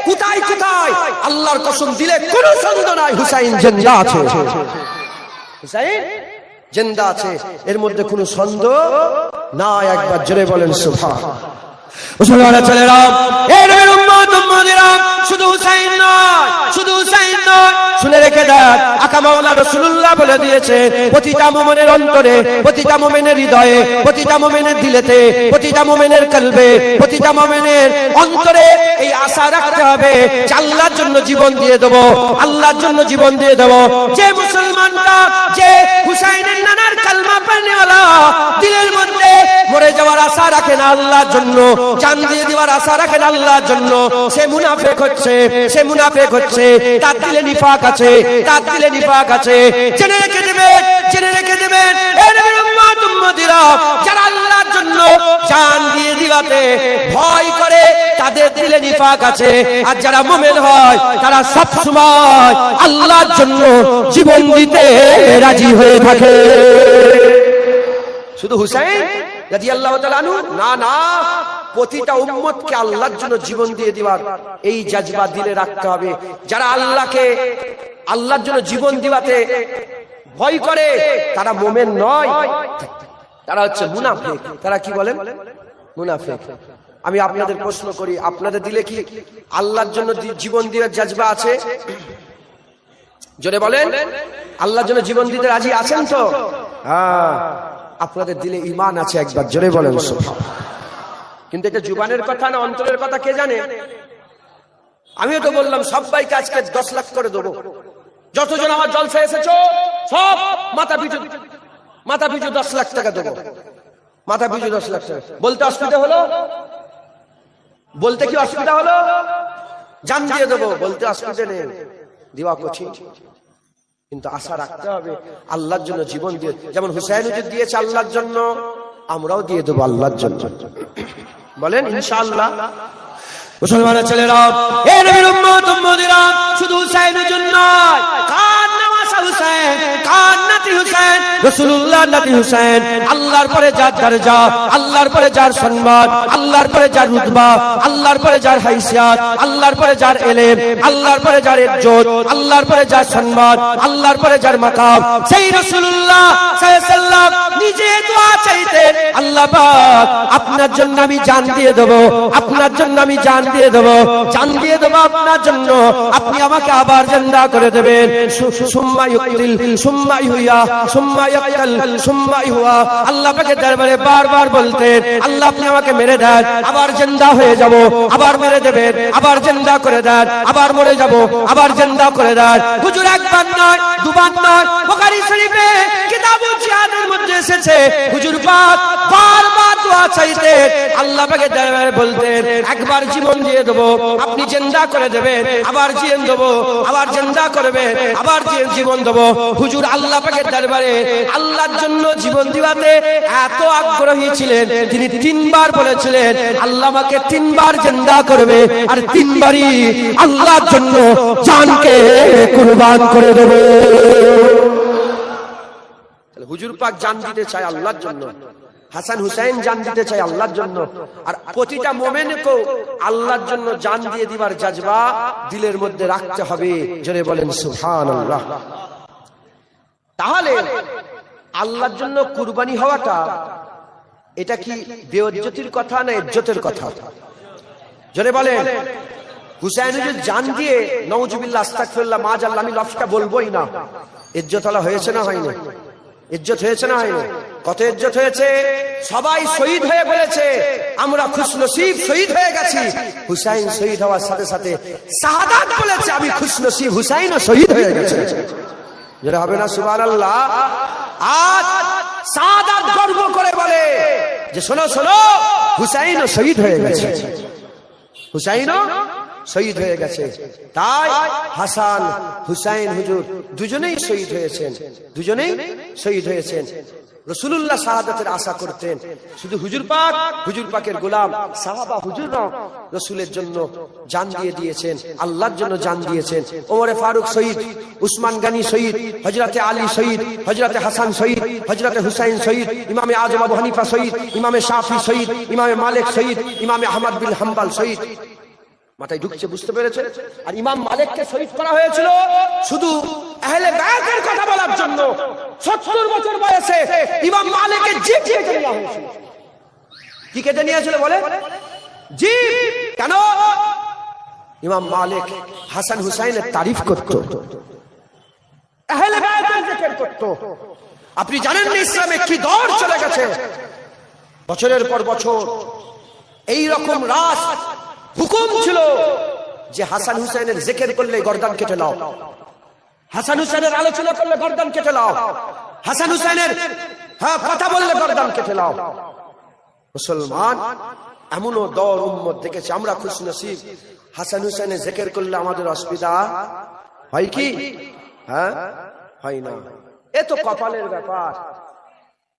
কোথায় কোথায় আল্লাহর কসম দিলে কোনো সন্দেহ নাই হুসাইন জিন্দা আছে। হুসাইন জিন্দা আছে, এর মধ্যে কোনো সন্দেহ না। একবার জোরে বলেন সুবহান। মুসলমানের ছেলেরা, এই নবীর উম্মত উম্মতেরা, শুধু হুসাইন নয়, শুধু হুসাইন নয়, শুনে রেখে দেন, আকা মাওলা রাসূলুল্লাহ বলে দিয়েছে, প্রতিটা মুমিনের অন্তরে, প্রতিটা মুমিনের হৃদয়ে, প্রতিটা মুমিনের দিলেতে, প্রতিটা মুমিনের কলবে, প্রতিটা মুমিনের অন্তরে এই আশা রাখতে হবে যে আল্লাহর জন্য জীবন দিয়ে দেব, আল্লাহর জন্য জীবন দিয়ে দেব। যে মুসলমানটা, যে হুসাইনের নানার কালমা পড়নেওয়ালা, দিলের মধ্যে মরে যাওয়ার আশা রাখে না আল্লাহর জন্য, জান দিয়ে দেওয়ার আশা রাখে না আল্লাহর জন্য, সে মুনাফিক হচ্ছে, সে মুনাফিক হচ্ছে, তার দিলে নিফাক আছে, তার দিলে নিফাক আছে। জেনে রেখে দেবেন, জেনে রেখে দেবেন, এ নবীর উম্মত উম্মতিরা, যারা আল্লাহর জন্য জান দিয়ে দিবাতে ভয় করে, তাদের দিলে নিফাক আছে। আর যারা মুমিন হয়, তারা সব সময় আল্লাহর জন্য জীবন দিতে রাজি হয়ে থাকে। শুধু হুসাইন রাদিয়াল্লাহু তাআলা আনহু না, না, প্রতিটা উম্মতকে আল্লাহর জন্য জীবন দিয়ে দিবার এই জজবা দিলে রাখতে হবে। যারা আল্লাহকে, আল্লাহর জন্য জীবন দিবাতে ভয় করে, তারা মুমিন নয়, তারা হচ্ছে মুনাফিক। তারা কি বলেন? মুনাফিক। আমি আপনাদের প্রশ্ন করি, আপনাদের দিলে কি আল্লাহর জন্য জীবন দেওয়ার জজবা আছে? জোরে বলেন, আল্লাহর জন্য জীবন দিতে রাজি আছেন তো? হ্যাঁ, আপনাদের দিলে ঈমান আছে, একবার জোরে বলেন সুবহানাল্লাহ। কিন্তু এটা জুবানের কথা না অন্তরের কথা কে জানে? আমিও তো বললাম সবাইকে আজকে 10 লাখ করে দেবো, যতজন আমার জলসা এসেছো সব মাথা পিছু 10 লাখ টাকা দেবো, মাথা পিছু 10 লাখ টাকা। বলতে অসুবিধা হলো? বলতে কি অসুবিধা হলো? জান দিয়ে দেবো, বলতে অসুবিধা নেই, দেওয়া কঠিন, কিন্তু আশা রাখতে হবে আল্লাহর জন্য জীবন দিয়ে। যেমন হুসাইন হুজুর দিয়েছে আল্লাহর জন্য, আমরাও দিয়ে দেবো আল্লাহর জন্য। বলেন ইনশাআল্লাহ। মুসলমানের ছেলেরা, এ নবীর উম্মত উম্মতিরা, শুধু হুসাইনের জন্য নয়, কার নামাসা হুসাইন, কার নাতি হুসাইন, রাসূলুল্লাহ নাতি হুসাইন, আল্লাহর পরে যার দরজা, আল্লাহর পরে যার সম্মান, আল্লাহর পরে যার রুতবা, আল্লাহর পরে যার হাইসিয়াত, আল্লাহর পরে যার ইলম, আল্লাহর পরে যার ইজ্জত, আল্লাহর পরে যার সম্মান, আল্লাহর পরে যার মাকাম, সেই রাসূলুল্লাহ সাল্লাল্লাহু আলাইহি ওয়াসাল্লাম নিজে দোয়া চাইতেন, আল্লাহ পাক আপনার জন্য আমি জান দিয়ে দেব, আপনার জন্য আমি জান দিয়ে দেব, জান দিয়ে দেব আপনার জন্য, আপনি আমাকে আবার জিন্দা করে দেবেন। সুম্মা ইউকিল সুম্মা ইহুয়া সুম্মা ইয়াকাল সুম্মা ইহুয়া, আল্লাহ পাকের দরবারে বারবার বলতেন, আল্লাহ আপনি আমাকে মেরে দেন, আবার জিন্দা হয়ে যাব, আবার মেরে দেবেন, আবার জিন্দা করে দেন, আবার মরে যাব, আবার জিন্দা করে দেন। হুজুর একবার নয়, দুবার নয়, বুখারী শরীফে কিতাবুল জিহাদের মধ্যে এসেছে, হুজুর পাক বারবার দোয়া চাইতেন, আল্লাহ পাকের দরবারে বলতেন, একবার জীবন দিয়ে দেবো, আপনি জিন্দা করে দেবেন, আবার জীবন দেবো, আবার জিন্দা করবেন, আবার জীবন দেবো। হুজুর আল্লাহ পাকের দরবারে আল্লাহর জন্য জীবন দিবাতে এত আগ্রহী ছিলেন, তিনি 3 বার বলেছিলেন, আল্লাহ আমাকে 3 বার জিন্দা করবে, আর 3 বারই আল্লাহর জন্য জানকে কুরবান করে দেবে। হুজুর পাক জান দিতে চায় আল্লাহর জন্য, হাসান হুসাইন জান দিতে চায় আল্লাহর জন্য, আর প্রতিটা মুমিনকে আল্লাহর জন্য জান দিয়ে দিবার জজবা দিলের মধ্যে রাখতে হবে। জোরে বলেন সুবহানাল্লাহ। তাহলে আল্লাহর জন্য কুরবানি হওয়াটা এটা কি বেইজ্জতির কথা না ইজ্জতের কথা? জোরে বলেন। হুসাইন হুজুর জান দিয়ে নাউজুবিল্লাহ আস্তাগফিরুল্লাহ মাআজাল্লাহ, আমি লফজটা বলবোই না, ইজ্জত আলা হয়েছে না হয়নি? ইজ্জত হয়েছে না হয়নি? কত ইজ্জত হয়েছে। সবাই শহীদ হয়ে বলেছে আমরা খুশনসিব শহীদ হয়ে গেছি। হুসাইন শহীদ হওয়ার সাথে সাথে শাহাদাত বলেছে আমি খুশনসিব, হুসাইনও শহীদ হয়ে গেছে। যেটা হবে না সুবহানাল্লাহ। আজ শাহাদাত গর্ব করে বলে যে শোনো শোনো, হুসাইনও শহীদ হয়ে গেছে, হুসাইনও শহীদ হয়ে গেছে। তাই হাসান হুসাইন হুজুর দুজনেই শহীদ হয়েছেন, দুজনেই শহীদ হয়েছেন। রাসূলুল্লাহ শাহাদাতের আশা করতেন। শুধু হুজুর পাক, হুজুর পাকের গোলাম সাহাবা হুজুররা রাসূলের জন্য জান দিয়ে দিয়েছেন, আল্লাহর জন্য জান দিয়েছেন। ওমরে ফারুক শহীদ, উসমান গনি শহীদ, হযরতে আলী শহীদ, হযরতে হাসান শহীদ, হযরতে হুসাইন শহীদ, ইমামে আযম আবু হানিফা শহীদ, ইমামে শাফি শহীদ, ইমামে মালিক শহীদ, ইমামে আহমদ বিন হাম্বল শহীদ। মাথায় ঢুকছে, বুঝতে পেরেছে? আর ইমাম মালিককে শহীদ করা হয়েছিল শুধু আহলে বায়তের কথা বলার জন্য। 70 বছর বয়সে ইমাম মালিকের জিভ কেটে নেওয়া হয়েছিল। কি কেটে নিয়েছিল বলে? জিভ। কেন? ইমাম মালিক হাসান হুসাইনের তারিফ করত, আহলে বায়তের জিকির করত। আপনি জানেন না ইসলামে কি দৌড় চলে গেছে, বছরের পর বছর এই রকম রাস হুকুম ছিল যে হাসান হুসাইনের জিকির করলে গর্দান কেটে নাও, হাসান হুসাইনের আলোচনা করলে গর্দান কেটে নাও, হাসান হুসাইনের কথা বললে গর্দান কেটে নাও। মুসলমান এমনও দর উম্মত দেখেছে, আমরা খুশনসিব। হাসান হুসাইনের জিকির করলে আমাদের অসুবিধা হয় কি? হয় না। এ তো কপালের ব্যাপার,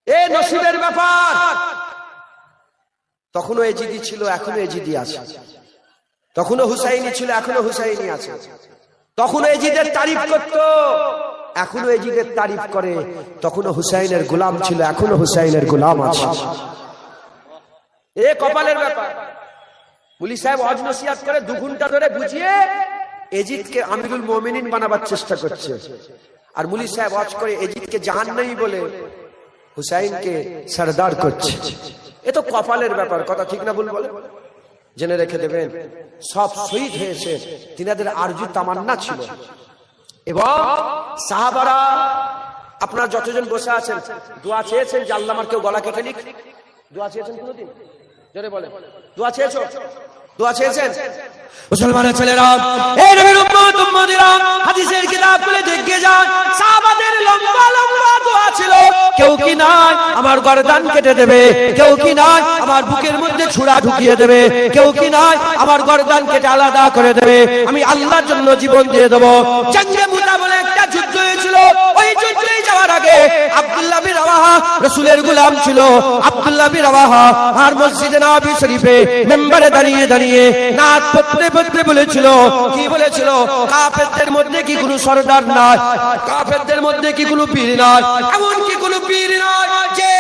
এ নসিবের ব্যাপার। তখনও এজিদি ছিল, এখনো এজিদি আছে, তখনও হুসাইনি ছিল, এখনো হুসাইনি আছে। তখনও এজিদের তারিফ করত, এখনো এজিদের তারিফ করে। তখনও হুসাইনের গোলাম ছিল, এখনো হুসাইনের গোলাম আছে। এ কপালের ব্যাপার। মুলি সাহেব ওয়াজ নসিহত করে 2 ঘন্টা ধরে বুঝিয়ে এজিদকে আমিরুল মুমিনিন বানাবার চেষ্টা করছে, আর মুলি সাহেব ওয়াজ করে এজিদকে জাহান্নামী বলে হুসাইনকে সরদার করছে। এ তো কপালের ব্যাপার, কথা ঠিক না ভুল বলে? জেনে রেখে দেবেন, সব শহীদ হয়েছে, তিনাদের আরজু তামান্না ছিল। এবং সাহাবারা, আপনারা যতজন বসে আছেন, দোয়া চেয়েছেন যে আল্লাহ আমার কেউ গলা কেটে নিক? দোয়া চেয়েছেন কোনদিন? জোরে বলেন, দোয়া চেয়েছো? দোয়া চেয়েছেন? মুসলমানের ছেলেরা, এই নবীর উম্মত উম্মতিরা, হাদিসের কিতাব খুলে দেখে যান, সাহাবাদের লম্বা লম্বা দোয়া ছিল। কেউ কি নাই আমার গর্দান কেটে দেবে, কেউ কি নাই আমার বুকের মধ্যে ছুরা ঢুকিয়ে দেবে, কেউ কি নাই আমার গর্দান কেটে আলাদা করে দেবে, আমি আল্লাহর জন্য জীবন দিয়ে দেব। জঙ্গে মুতা বলে একটা যুদ্ধ হয়েছিল, ওই যুদ্ধে যাওয়ার আগে আব্দুল্লাহ বিন রাওয়াহা রাসূলের গোলাম ছিল। আব্দুল্লাহ বিন রাওয়াহা আর মসজিদে নববী শরীফে মিম্বরে দাঁড়িয়ে দাঁড়িয়ে নাত পড়তে পড়তে বলেছিল, কি বলেছিল? কাফেরদের মধ্যে কি কোনো সরদার নাই, কাফেরদের মধ্যে কি কোনো বীর নাই, এমন কি কোনো বীর নাই যে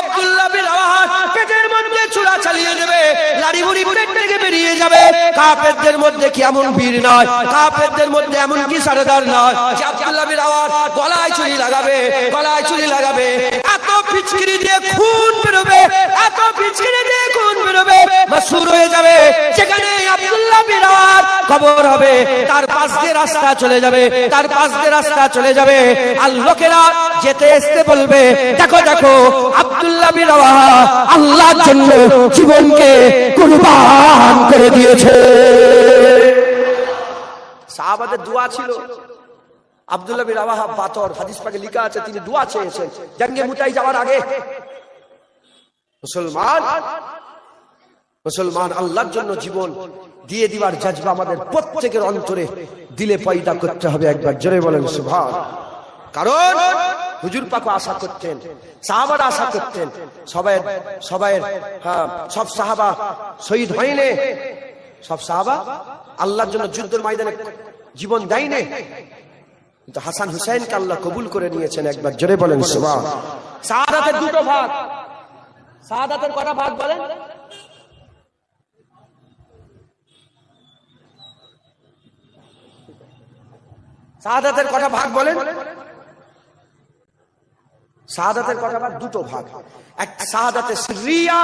আব্দুল্লাহ বিন রাওয়াহা পেটের মধ্যে ছুরা চালিয়ে দেবে, লাড়ি বুড়ি পেট থেকে বেরিয়ে যাবে? কাফেরদের মধ্যে কি এমন বীর নাই, কাফেরদের মধ্যে এমন কি সরদার নাই যে আব্দুল্লাহ বিন রাওয়াহা গলায় ছুরি লাগাবে, গলায় ছুরি লাগাবে, এত পিচকিরি দিয়ে খুন বেরোবে, এত পিচকিরি দিয়ে খুন বেরোবে, মাসুর হয়ে যাবে। সেখানে আব্দুল্লাহ বিন রাওয়াহার খবর হবে, তার পাশ দিয়ে রাস্তা চলে যাবে, তার পাশ দিয়ে রাস্তা চলে যাবে, আর লোকেরা যেতে আসতে বলবে, দেখো দেখো আব্দুল্লাহ বিন রাওয়াহা আল্লাহর জন্য জীবনকে কুরবান করে দিয়েছে। সাহাবাদের দোয়া ছিল। আব্দুল্লাহ বিন রাওয়াহা বাতর, হাদিস পাকে লেখা আছে, তিনি দোয়া চেয়েছেন জঙ্গে মুতায় যাওয়ার আগে। মুসলমান আল্লাহর জন্য জীবন দিয়ে দিবার জজবা আমাদের প্রত্যেকের অন্তরে দিলে পয়দা করতে হবে। একবার জোরে বলেন সুবহান। কারণ হুজুর পাক আশা করতেন, সাহাবারা আশা করতেন, সব সাহাবা শহীদ হয়নি, সব সাহাবা আল্লাহর জন্য যুদ্ধের ময়দানে জীবন দেয়নি, কিন্তু হাসান হুসাইনকে আল্লাহ কবুল করে নিয়েছেন। একবার জোরে বলেন সুবহান। শাহাদাতের 2টো ভাগ। শাহাদাতের কটা ভাগ বলেন? শাহাদাতের কটা ভাগ বলেন? শাহাদাতের কটা ভাগ? 2টো ভাগ। এক শাহাদাতে সিররিয়া,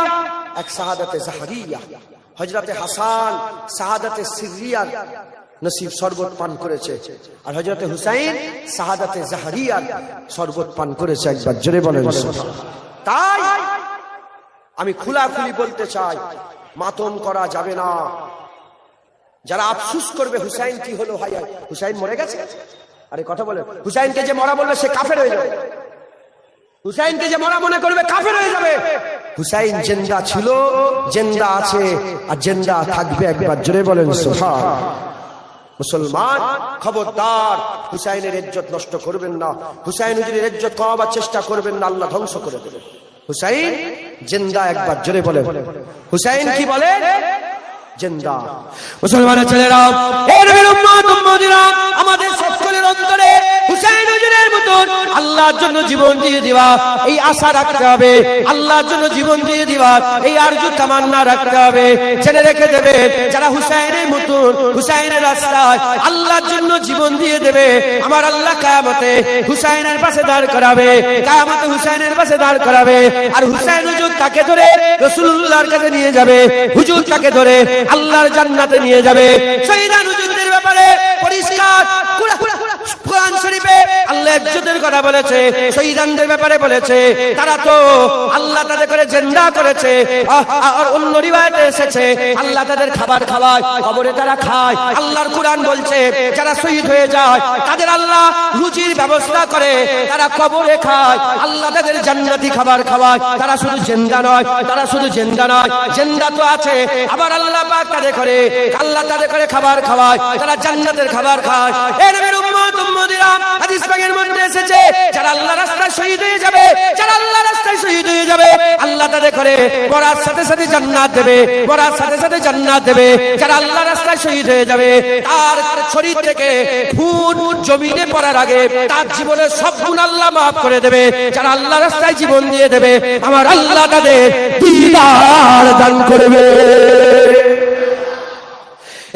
এক শাহাদাতে জাহরিয়া। হযরতে হাসান শাহাদাতে সিররিয়ার নসিব শরবত পান করেছে, আর হযরতে হুসাইন শাহাদাতে জাহরিয়ার শরবত পান করেছে। একবার জোরে বলেন সুবহান। তাই আমি খোলাখুলি বলতে চাই, মাতম করা যাবে না। যারা আফসোস করবে হুসাইন কি হলো, ভাই হুসাইন মরে গেছে, আরে কথা বলে, হুসাইনকে যে মরা বলবে সে কাফের হয়ে যাবে, হুসাইনকে যে মরা মনে করবে কাফের হয়ে যাবে। হুসাইন জিন্দা ছিল, জিন্দা আছে, আর জিন্দা থাকবে। একবার জোরে বলেন সুবহান। মুসলমান খবরদার হুসাইনের ইজ্জত নষ্ট করবেন না, হুসাইন হুজুরের ইজ্জত কমাবার চেষ্টা করবেন না, আল্লাহ ধ্বংস করে দেবেন। হুসাইন জিন্দা। একবার জোরে বলে, হুসাইন কি বলে? জিন্দা। মুসলমানের ছেলেরা, এই নবীর উম্মত উম্মতিরা, আমাদের সকলের অন্তরে হুসাইন হুজুরের মতন আল্লাহর জন্য জীবন দিয়ে দিবা এই আশা রাখতে হবে, আল্লাহর জন্য জীবন দিয়ে দিবা এই আরজু তামান্না রাখতে হবে। জেনে রেখে দেবে, যারা হুসাইনের মতন হুসাইনের রাস্তায় আল্লাহর জন্য জীবন দিয়ে দেবে, আমার আল্লাহ কিয়ামতে হুসাইনের পাশে দাঁড় করাবে, কিয়ামতে হুসাইনের পাশে দাঁড় করাবে। আর হুসাইন হুজুর তাকে ধরে রাসূলুল্লাহর কাছে নিয়ে যাবে, হুজুর তাকে ধরে আল্লাহর জান্নাতে নিয়ে যাবে। শহীদান হুজুর আল্লাহ ইজ্জতের কথা বলেছে, শহীদানদের ব্যাপারে বলেছে, তারা তো আল্লাহ তাদের করে জিন্দা করেছে। আর অন্য রিওয়ায়াতে এসেছে আল্লাহ তাদের খাবার খাওয়ায়, কবরে তারা খায়। আল্লাহর কুরআন বলছে যারা শহীদ হয়ে যায় তাদের আল্লাহ রুজির ব্যবস্থা করে, তারা কবরে খায়, আল্লাহ তাদের জান্নাতি খাবার খাওয়ায়। তারা শুধু জিন্দা নয়, তারা শুধু জিন্দা নয়, জিন্দা তো আছে, আবার আল্লাহ পাক তাদের করে, আল্লাহ তাদের করে খাবার খাওয়ায়, তারা জান্নাতের খাবার খায়। এই নবীর উম্মত উম্মতিরা, হাদিস পাকের মধ্যে এসেছে যারা আল্লাহর রাস্তায় শহীদ হয়ে যাবে, যারা আল্লাহর রাস্তায় শহীদ হয়ে যাবে আল্লাহ তাদের করে মরার সাথে সাথে জান্নাত দেবে, মরার সাথে সাথে জান্নাত দেবে। যারা আল্লাহর রাস্তায় শহীদ হয়ে যাবে তার শরীর থেকে খুন জমিনে পড়ার আগে তার জীবনের সব গুনাহ আল্লাহ মাফ করে দেবে। যারা আল্লাহর রাস্তায় জীবন দিয়ে দেবে আমার আল্লাহ তাদের দিদার দান করবে।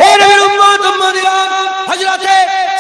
এই নবীর উম্মত উম্মতিরা, হযরতে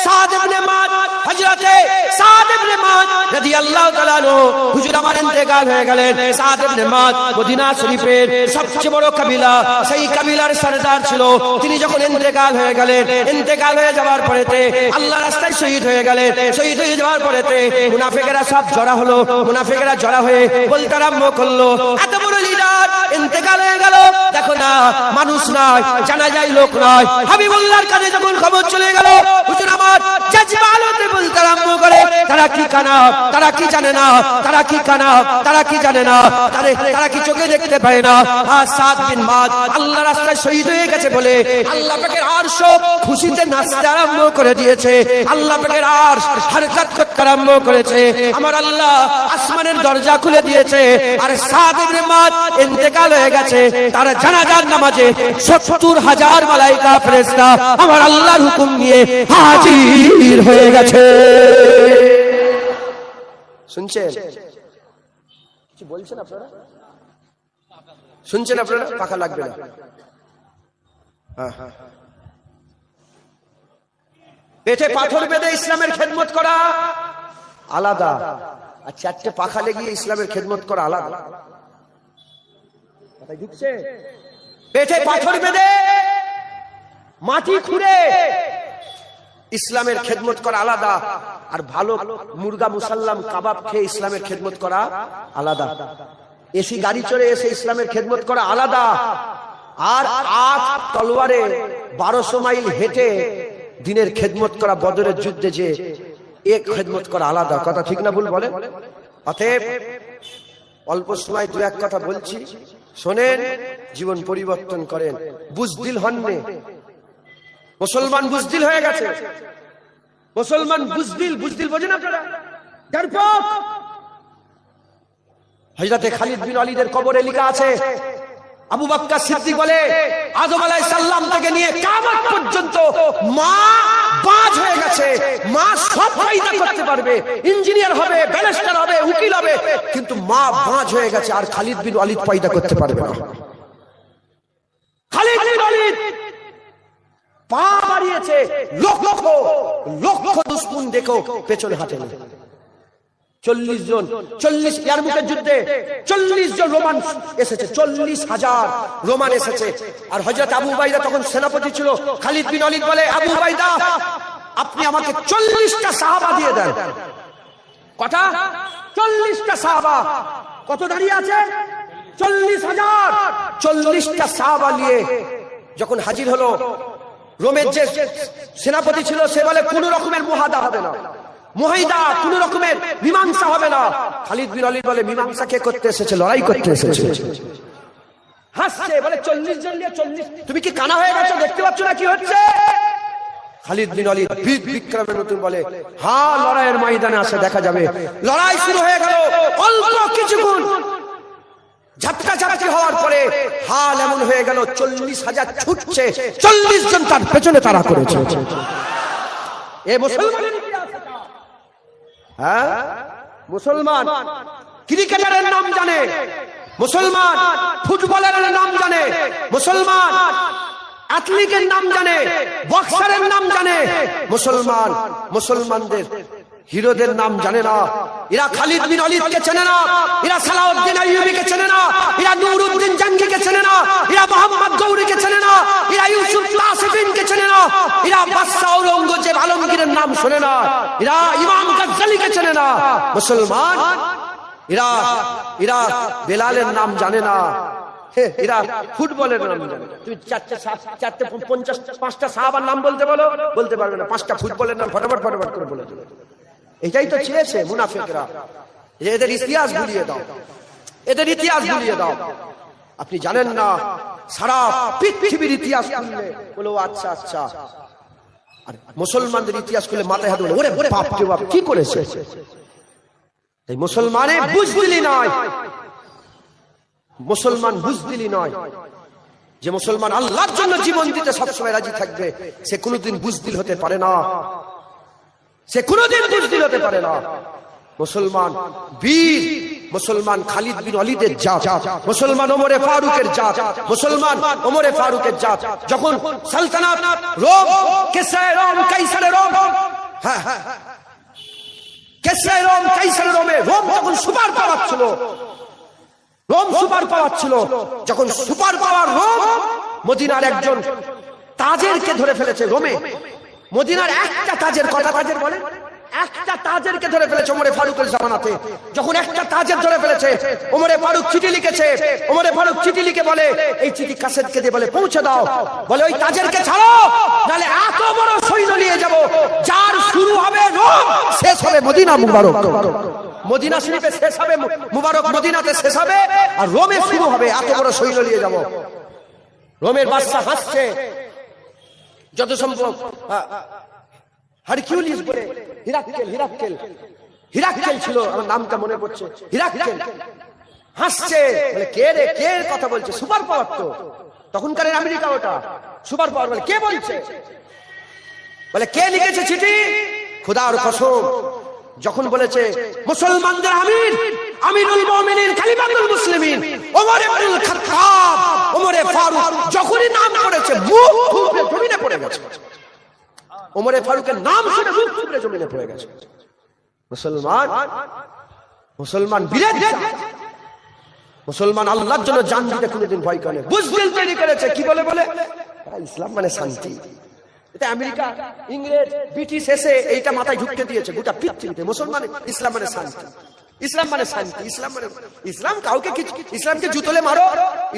সাদ ইবনে মুআয, হযরতে সাদ ইবনে মুআয রাদিয়াল্লাহু তাআলা আনহু, হুজুর আমার ইন্তেকাল হয়ে গেলেন। সাদ ইবনে মুআয মদিনা শরীফের সবচেয়ে বড় কাবিলা, সেই কাবিলার সরদার ছিল। তিনি যখন ইন্তেকাল হয়ে গেলেন, ইন্তেকাল হয়ে যাওয়ার পরেতে আল্লাহর রাস্তায় শহীদ হয়ে গেলেন। শহীদ হয়ে যাওয়ার পরেতে মুনাফিকেরা সব জড়া হলো, মুনাফিকেরা জড়া হয়ে বলতে আরম্ভ করলো, এত বড় লিডার ইন্তেকাল হয়ে গেল, দেখো না মানুষ নয়, জানা যায় লোক নয়। হাবিবুল্লাহর কাছে যখন খবর চলে গেল, হুজুর আমার জাজবালতে বলতে আরম্ভ করে, তারা কি কানা, তারা কি জানে না, তারা কি কানা, তারা কি জানে না, তারা কি চোখে দেখতে পায় না। আর সাদ বিন মুআয আল্লাহর রাস্তায় শহীদ হয়ে গেছে বলে আল্লাহ পাকের আরশ খুশিতে নাচতে আরম্ভ করে দিয়েছে, আল্লাহ পাকের আরশ হরকত করতে আরম্ভ করেছে। আমার আল্লাহ আসমানের দরজা খুলে দিয়েছে। আর সাদ ইবনে মুআয ইন্তেকাল হয়ে গেছে, তার জানাজার নামাজে ৭০,০০০ মালায়েকা ফেরেশতা আমার আল্লাহর হুকুম নিয়ে হাজির হয়ে গেছে। শুনছেন কি বলছেন আপনারা? শুনছেন আপনারা? পাখা লাগবে না। পেটে পাথর বেঁধে ইসলামের খেদমত করা আলাদা, আর চারটে পাখা লেগিয়ে ইসলামের খেদমত করা আলাদা। ঢুকছে? পেটে পাথর বেঁধে মাটি খুঁড়ে ইসলামের খেদমত করা আলাদা, আর ভালো মুরগা মুসাল্লাম কাবাব খেয়ে ইসলামের খেদমত করা আলাদা। এসি গাড়ি চড়ে এসে ইসলামের খেদমত করা আলাদা, আর ৮ তলোয়ারে ১২০০ মাইল হেঁটে দিনের খেদমত করা, বদরের যুদ্ধে যে এক খেদমত করা আলাদা। কথা ঠিক না ভুল বলেন? অতএব অল্প সময় দু এক কথা বলছি, শোনেন, জীবন পরিবর্তন করেন। বুজদিল হননে, মুসলমান বুজদিল হয়ে গেছে, মুসলমান বুজদিল। বুজদিল বোঝেন আপনারা? ডরপোক। হযরতে খালিদ বিন ওয়ালিদের কবরে লেখা আছে, আবু বকর সিদ্দিক বলে আদম আলাইহিস সালাম থেকে নিয়ে কিয়ামত পর্যন্ত মা বাজ হয়ে গেছে, মা সব ফায়দা করতে পারবে, ইঞ্জিনিয়ার হবে, ব্যারিস্টার হবে, উকিল হবে, কিন্তু মা বাজ হয়ে গেছে, আর খালিদ বিন ওয়ালিদ ফায়দা করতে পারবে না। খালিদ বিন ওয়ালিদ পা বাড়িয়েছে, লক্ষ লক্ষ দুশমন দেখো পেছনে হাঁটেনি। ৪০ জন, ৪০ ইয়ারমুকের যুদ্ধে ৪০ জন রোমান এসেছে, ৪০,০০০ রোমান এসেছে। আর হযরত আবু উবাইদা তখন সেনাপতি ছিল। খালিদ বিন ওয়ালিদ বলে, আবু উবাইদা আপনি আমাকে ৪০টা সাহাবা দিয়ে দেন। কটা? ৪০টা সাহাবা। কত দাঁড়িয়ে আছে? ৪০,০০০। ৪০টা সাহাবা নিয়ে যখন হাজির হলো, রোমের যে সেনাপতি ছিল সে বলে কোন রকমের মুহাদা হবে না, মুহাইদা, কোন রকমের মীমাংসা হবে না। খালিদ বিন ওয়ালিদ বলে, মীমাংসা কে করতে এসেছে? লড়াই করতে এসেছে। হাসছে, বলে ৪০ জন নিয়ে ৪০, তুমি কি কানা হয়ে গেছো? দেখতে পাচ্ছ না কি হচ্ছে? খালিদ বিন ওয়ালিদ বীর বিক্রমের মতন বলে, হ্যাঁ লড়াইয়ের ময়দানে আসে দেখা যাবে। লড়াই শুরু হয়ে গেল। অল্প কিছুক্ষণ ঝাপটা ঝাপটি হওয়ার পরে হাল এমন হয়ে গেল, ৪০,০০০ ছুটছে, ৪০ জন তার পেছনে তাড়া করেছে। এ মুসলমানের হ্যাঁ, মুসলমান ক্রিকেটারের নাম জানে, মুসলমান ফুটবলারের নাম জানে, মুসলমান অ্যাথলিটের নাম জানে, বক্সারের নাম জানে, মুসলমান মুসলমানদের হিরোদের নাম জানে না। এরা খালিদ বিন ওয়ালিদকে চেনে না, এরা সালাউদ্দিন আইয়ুবীকে চেনে না, এরা নুরউদ্দিন জঙ্গিকে চেনে না, এরা মোহাম্মদ গৌরীকে চেনে না, এরা ইউসুফ ক্লাসিফিনকে চেনে না, এরা বাদশা ঔরঙ্গজেব আলমগীরের বাহাদুরের নাম শোনে না, এরা ইমাম গাজ্জালিকে চেনে না। মুসলমান এরা বেলালের নাম জানে না, এরা ফুটবলের নাম জানে। তুমি চারটে 5টা সাহাবার নাম বলতে পারবে না, 5টা ফুটবলের নাম ফটাফট করে বলে দেবে। এটাই তো চেয়েছে মুনাফিকরা, যে এদের ইতিহাস ভুলিয়ে দাও, এদের ইতিহাস ভুলিয়ে দাও। আপনি জানেন না, সারা পৃথিবীর ইতিহাস খুললে বলো আচ্ছা আচ্ছা, আর মুসলমানদের ইতিহাস খুলে মাথায় হাত বলে ওরে বাপ রে বাপ কি করেছে। এই মুসলমানে বুঝদিলি নয়, মুসলমান বুঝদিলি নয়, যে মুসলমান আল্লাহর জন্য জীবন দিতে সবসময় রাজি থাকবে, সে কোনোদিন বুঝদিল হতে পারে না, সে কোনোদিন বুঝদিল হতে পারে না। মুসলমান বীর, মুসলমান খালিদ বিন ওয়ালিদের জাত, মুসলমান ওমরে ফারুকের জাত, মুসলমান ওমরে ফারুকের জাত। যখন সালতানাত রোম, কিসরায় রোম, কাইসারের রোম, হ্যাঁ কিসরায় রোম, কাইসারের রোমে রোম যখন সুপার পাওয়ার ছিল, রোম সুপার পাওয়ার ছিল, যখন সুপার পাওয়ার রোম মদিনার একজন তাজেরকে ধরে ফেলেছে রোমে, মদিনার একটা তাজের, কথা তাজের বলে, একটা তাজেরকে ধরে ফেলেছে ওমরে ফারুকের জামানাতে। যখন একটা তাজের ধরে ফেলেছে, ওমরে ফারুক চিঠি লিখেছে, ওমরে ফারুক চিঠি লিখে বলে এই চিঠি কাসেদকে দিয়ে বলে পৌঁছে দাও, বলে ওই তাজেরকে ছাড়ো, নালে এত বড় সৈন্য নিয়ে যাব, যার শুরু হবে রোম, শেষ হবে মদিনা মুবারক। মদিনা শরীফে শেষ হবে মুবারক, মদিনাতে শেষ হবে, আর রোমে শুরু হবে, এত বড় সৈন্য নিয়ে যাব। রোমের বাদশা হাসছে, যত সম্ভব হারকিউলিস বলে হিরাক্কেল ছিল, আমার নামটা মনে পড়ছে, হিরাক্কেল হাসছে, বলে কে রে, কে কথা বলছে, সুপার পাওয়ার তো তখনকার আমেরিকা, ওটা সুপার পাওয়ার, বলে কে বলছে, বলে কে লিখেছে চিঠি, খোদার কসম, যখন বলেছে মুসলমানদের আমির, আমিরুল মুমিনিন, খলিফাতুল মুসলিমিন ওমর ইবনুল খাত্তাব, ওমরে ফারুক, যখনই নাম করেছে মুখ থুবড়ে জমিনে পড়ে গেছে। ওমরে ফারুকের নাম শুনে মুখ থুবড়ে জমিনে পড়ে গেছে। মুসলমান বীরের জাত, মুসলমান আল্লাহর জন্য জান দিতে কোনোদিন ভয় করে, বুঝদিল তৈরি করেছে। কি বলে ইসলাম মানে শান্তি। এটা আমেরিকা, ইংরেজ, ব্রিটিশ এসে এইটা মাথায় ঢুকতে দিয়েছে গোটা পৃথিবীতে। মুসলমান ইসলাম মানে শান্তি, ইসলাম মানে শান্তি, ইসলাম কাউকে কিছু, ইসলামকে জুতোলে মারো,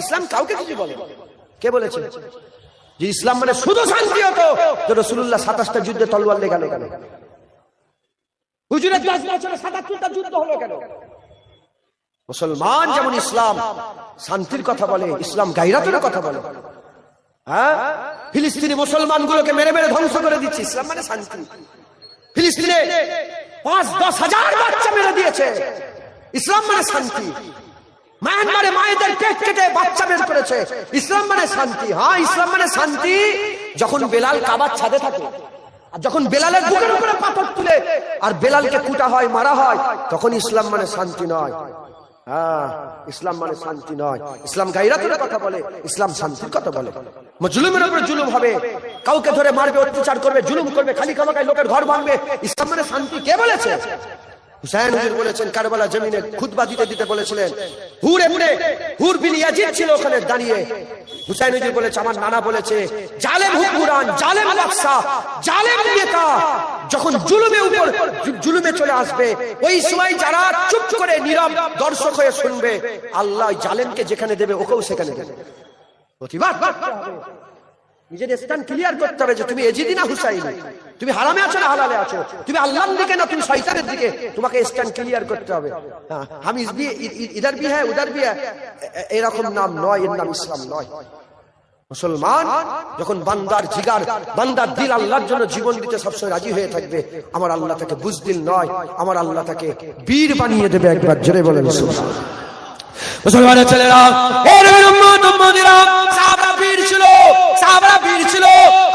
ইসলাম কাউকে কিছু বলে। কে বলেছে যে ইসলাম মানে শুধু শান্তি হতো? তো রাসূলুল্লাহ 27টা যুদ্ধে তলোয়ার লেগালে কেন? হুজুরের 10 বছরে 77টা যুদ্ধ হলো কেন? মুসলমান যেমন ইসলাম শান্তির কথা বলে, ইসলাম গায়রাতের কথা বলে। হ্যাঁ, ফিলিস্তিনি মুসলমানগুলোকে মেরে মেরে ধ্বংস করে দিচ্ছে, ইসলাম মানে শান্তি। ফিলিস্তিনে 5-10 হাজার বাচ্চা মেরে দিয়েছে, ইসলাম মানে শান্তি। মায়ানমারে মায়েদের পেট কেটে বাচ্চা বের করেছে, ইসলাম মানে শান্তি। হ্যাঁ, ইসলাম মানে শান্তি যখন বেলাল কাবার ছাদে থাকে, আর যখন বেলালের বুকের উপরে পাথর তুলে আর বেলালকে কুটা হয়, মারা হয়, তখন ইসলাম মানে শান্তি নয়। হ্যাঁ, ইসলাম মানে শান্তি নয়। ইসলাম গায়রাতের কথা বলে, ইসলাম শান্তির কথা বলে। জুলুমের উপরে জুলুম হবে, কাউকে ধরে মারবে, অত্যাচার করবে, জুলুম করবে, খালি খামাকায় লোকের ঘর ভাঙবে, ইসলাম মানে শান্তি। কে বলেছে? হুসাইন হুজুর বলেছেন, কারবালা জমিনে খুতবা দিতে বলেছিলেন, হুর বিন ইয়াজিদ ছিল ওখানে দাঁড়িয়ে। হুসাইন হুজুর বলেছে, আমার নানা বলেছে, জালেম হুকুমরান, জালেম বাদশা, জালেম নেতা যখন জুলুমে চলে আসবে, ওই সময় যারা চুপ করে নীরব দর্শক হয়ে শুনবে, আল্লাহ জালেমকে যেখানে দেবে ওকেও সেখানে দেবে। প্রতিবাদ করতে হবে, নিজের স্ট্যান্ড ক্লিয়ার করতে হবে যে তুমি এজিদি না হুসাইনি, তুমি হারামে আছো না হালালে আছো, তুমি আল্লাহর দিকে না তুমি শয়তানের দিকে, তোমাকে স্ট্যান্ড ক্লিয়ার করতে হবে। हम इधर भी है उधर भी है, এরকম নাম নয়, এর নাম ইসলাম নয়। মুসলমান যখন বান্দার জিগার, বান্দার দিল আল্লাহর জন্য জীবন দিতে সবসময় রাজি হয়ে থাকবে, আমার আল্লাহ তাকে বুজদিল নয়, আমার আল্লাহ তাকে বীর বানিয়ে দেবে। একবার জোরে বলেন সুবহানাল্লাহ। মুসলমানের ছেলেরা, এর উম্মত উম্মতিরা, সাহাবারা বীর ছিল, সাহাবারা বীর ছিল,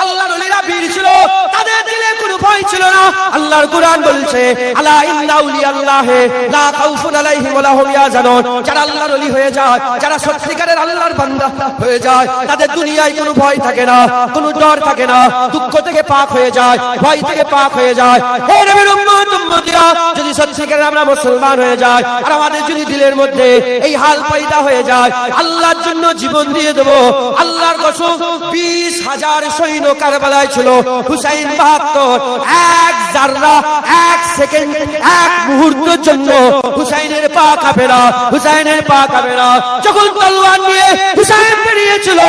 আল্লাহর ওলিরা বীর ছিল, তাদের দিলে কোনো ভয় ছিল না। আল্লাহর কুরআন বলছে, আলা ইন্না আউলিয়াল্লাহি লা খাউফুন আলাইহিম ওয়া লাহুম ইয়াহজানুন। যারা আল্লাহর ওলি হয়ে যায়, যারা সত্যিকারের আল্লাহর বান্দা হয়ে যায়, তাদের দুনিয়ায় কোনো ভয় থাকে না, কোনো ডর থাকে না, দুঃখ থেকে পাক হয়ে যায়, ভয় থেকে পাক হয়ে যায়। হে নবীর উম্মত উম্মতিরা, যদি সত্যিকারের আমরা মুসলমান হয়ে যাই, আর আমাদের যদি দিলের মধ্যে এই হাল পয়দা হয়ে যায়, আল্লাহর জন্য জীবন দিয়ে দেব, আল্লাহর কসম 20,000 সৈন্য কারবালায় ছিল, হুসাইন 72, এক জাররা, এক সেকেন্ড, এক মুহূর্তের জন্য হুসাইনের পা কাঁপে না, হুসাইনের পা কাঁপে না। যখন তলোয়ার নিয়ে হুসাইন বেরিয়েছিল,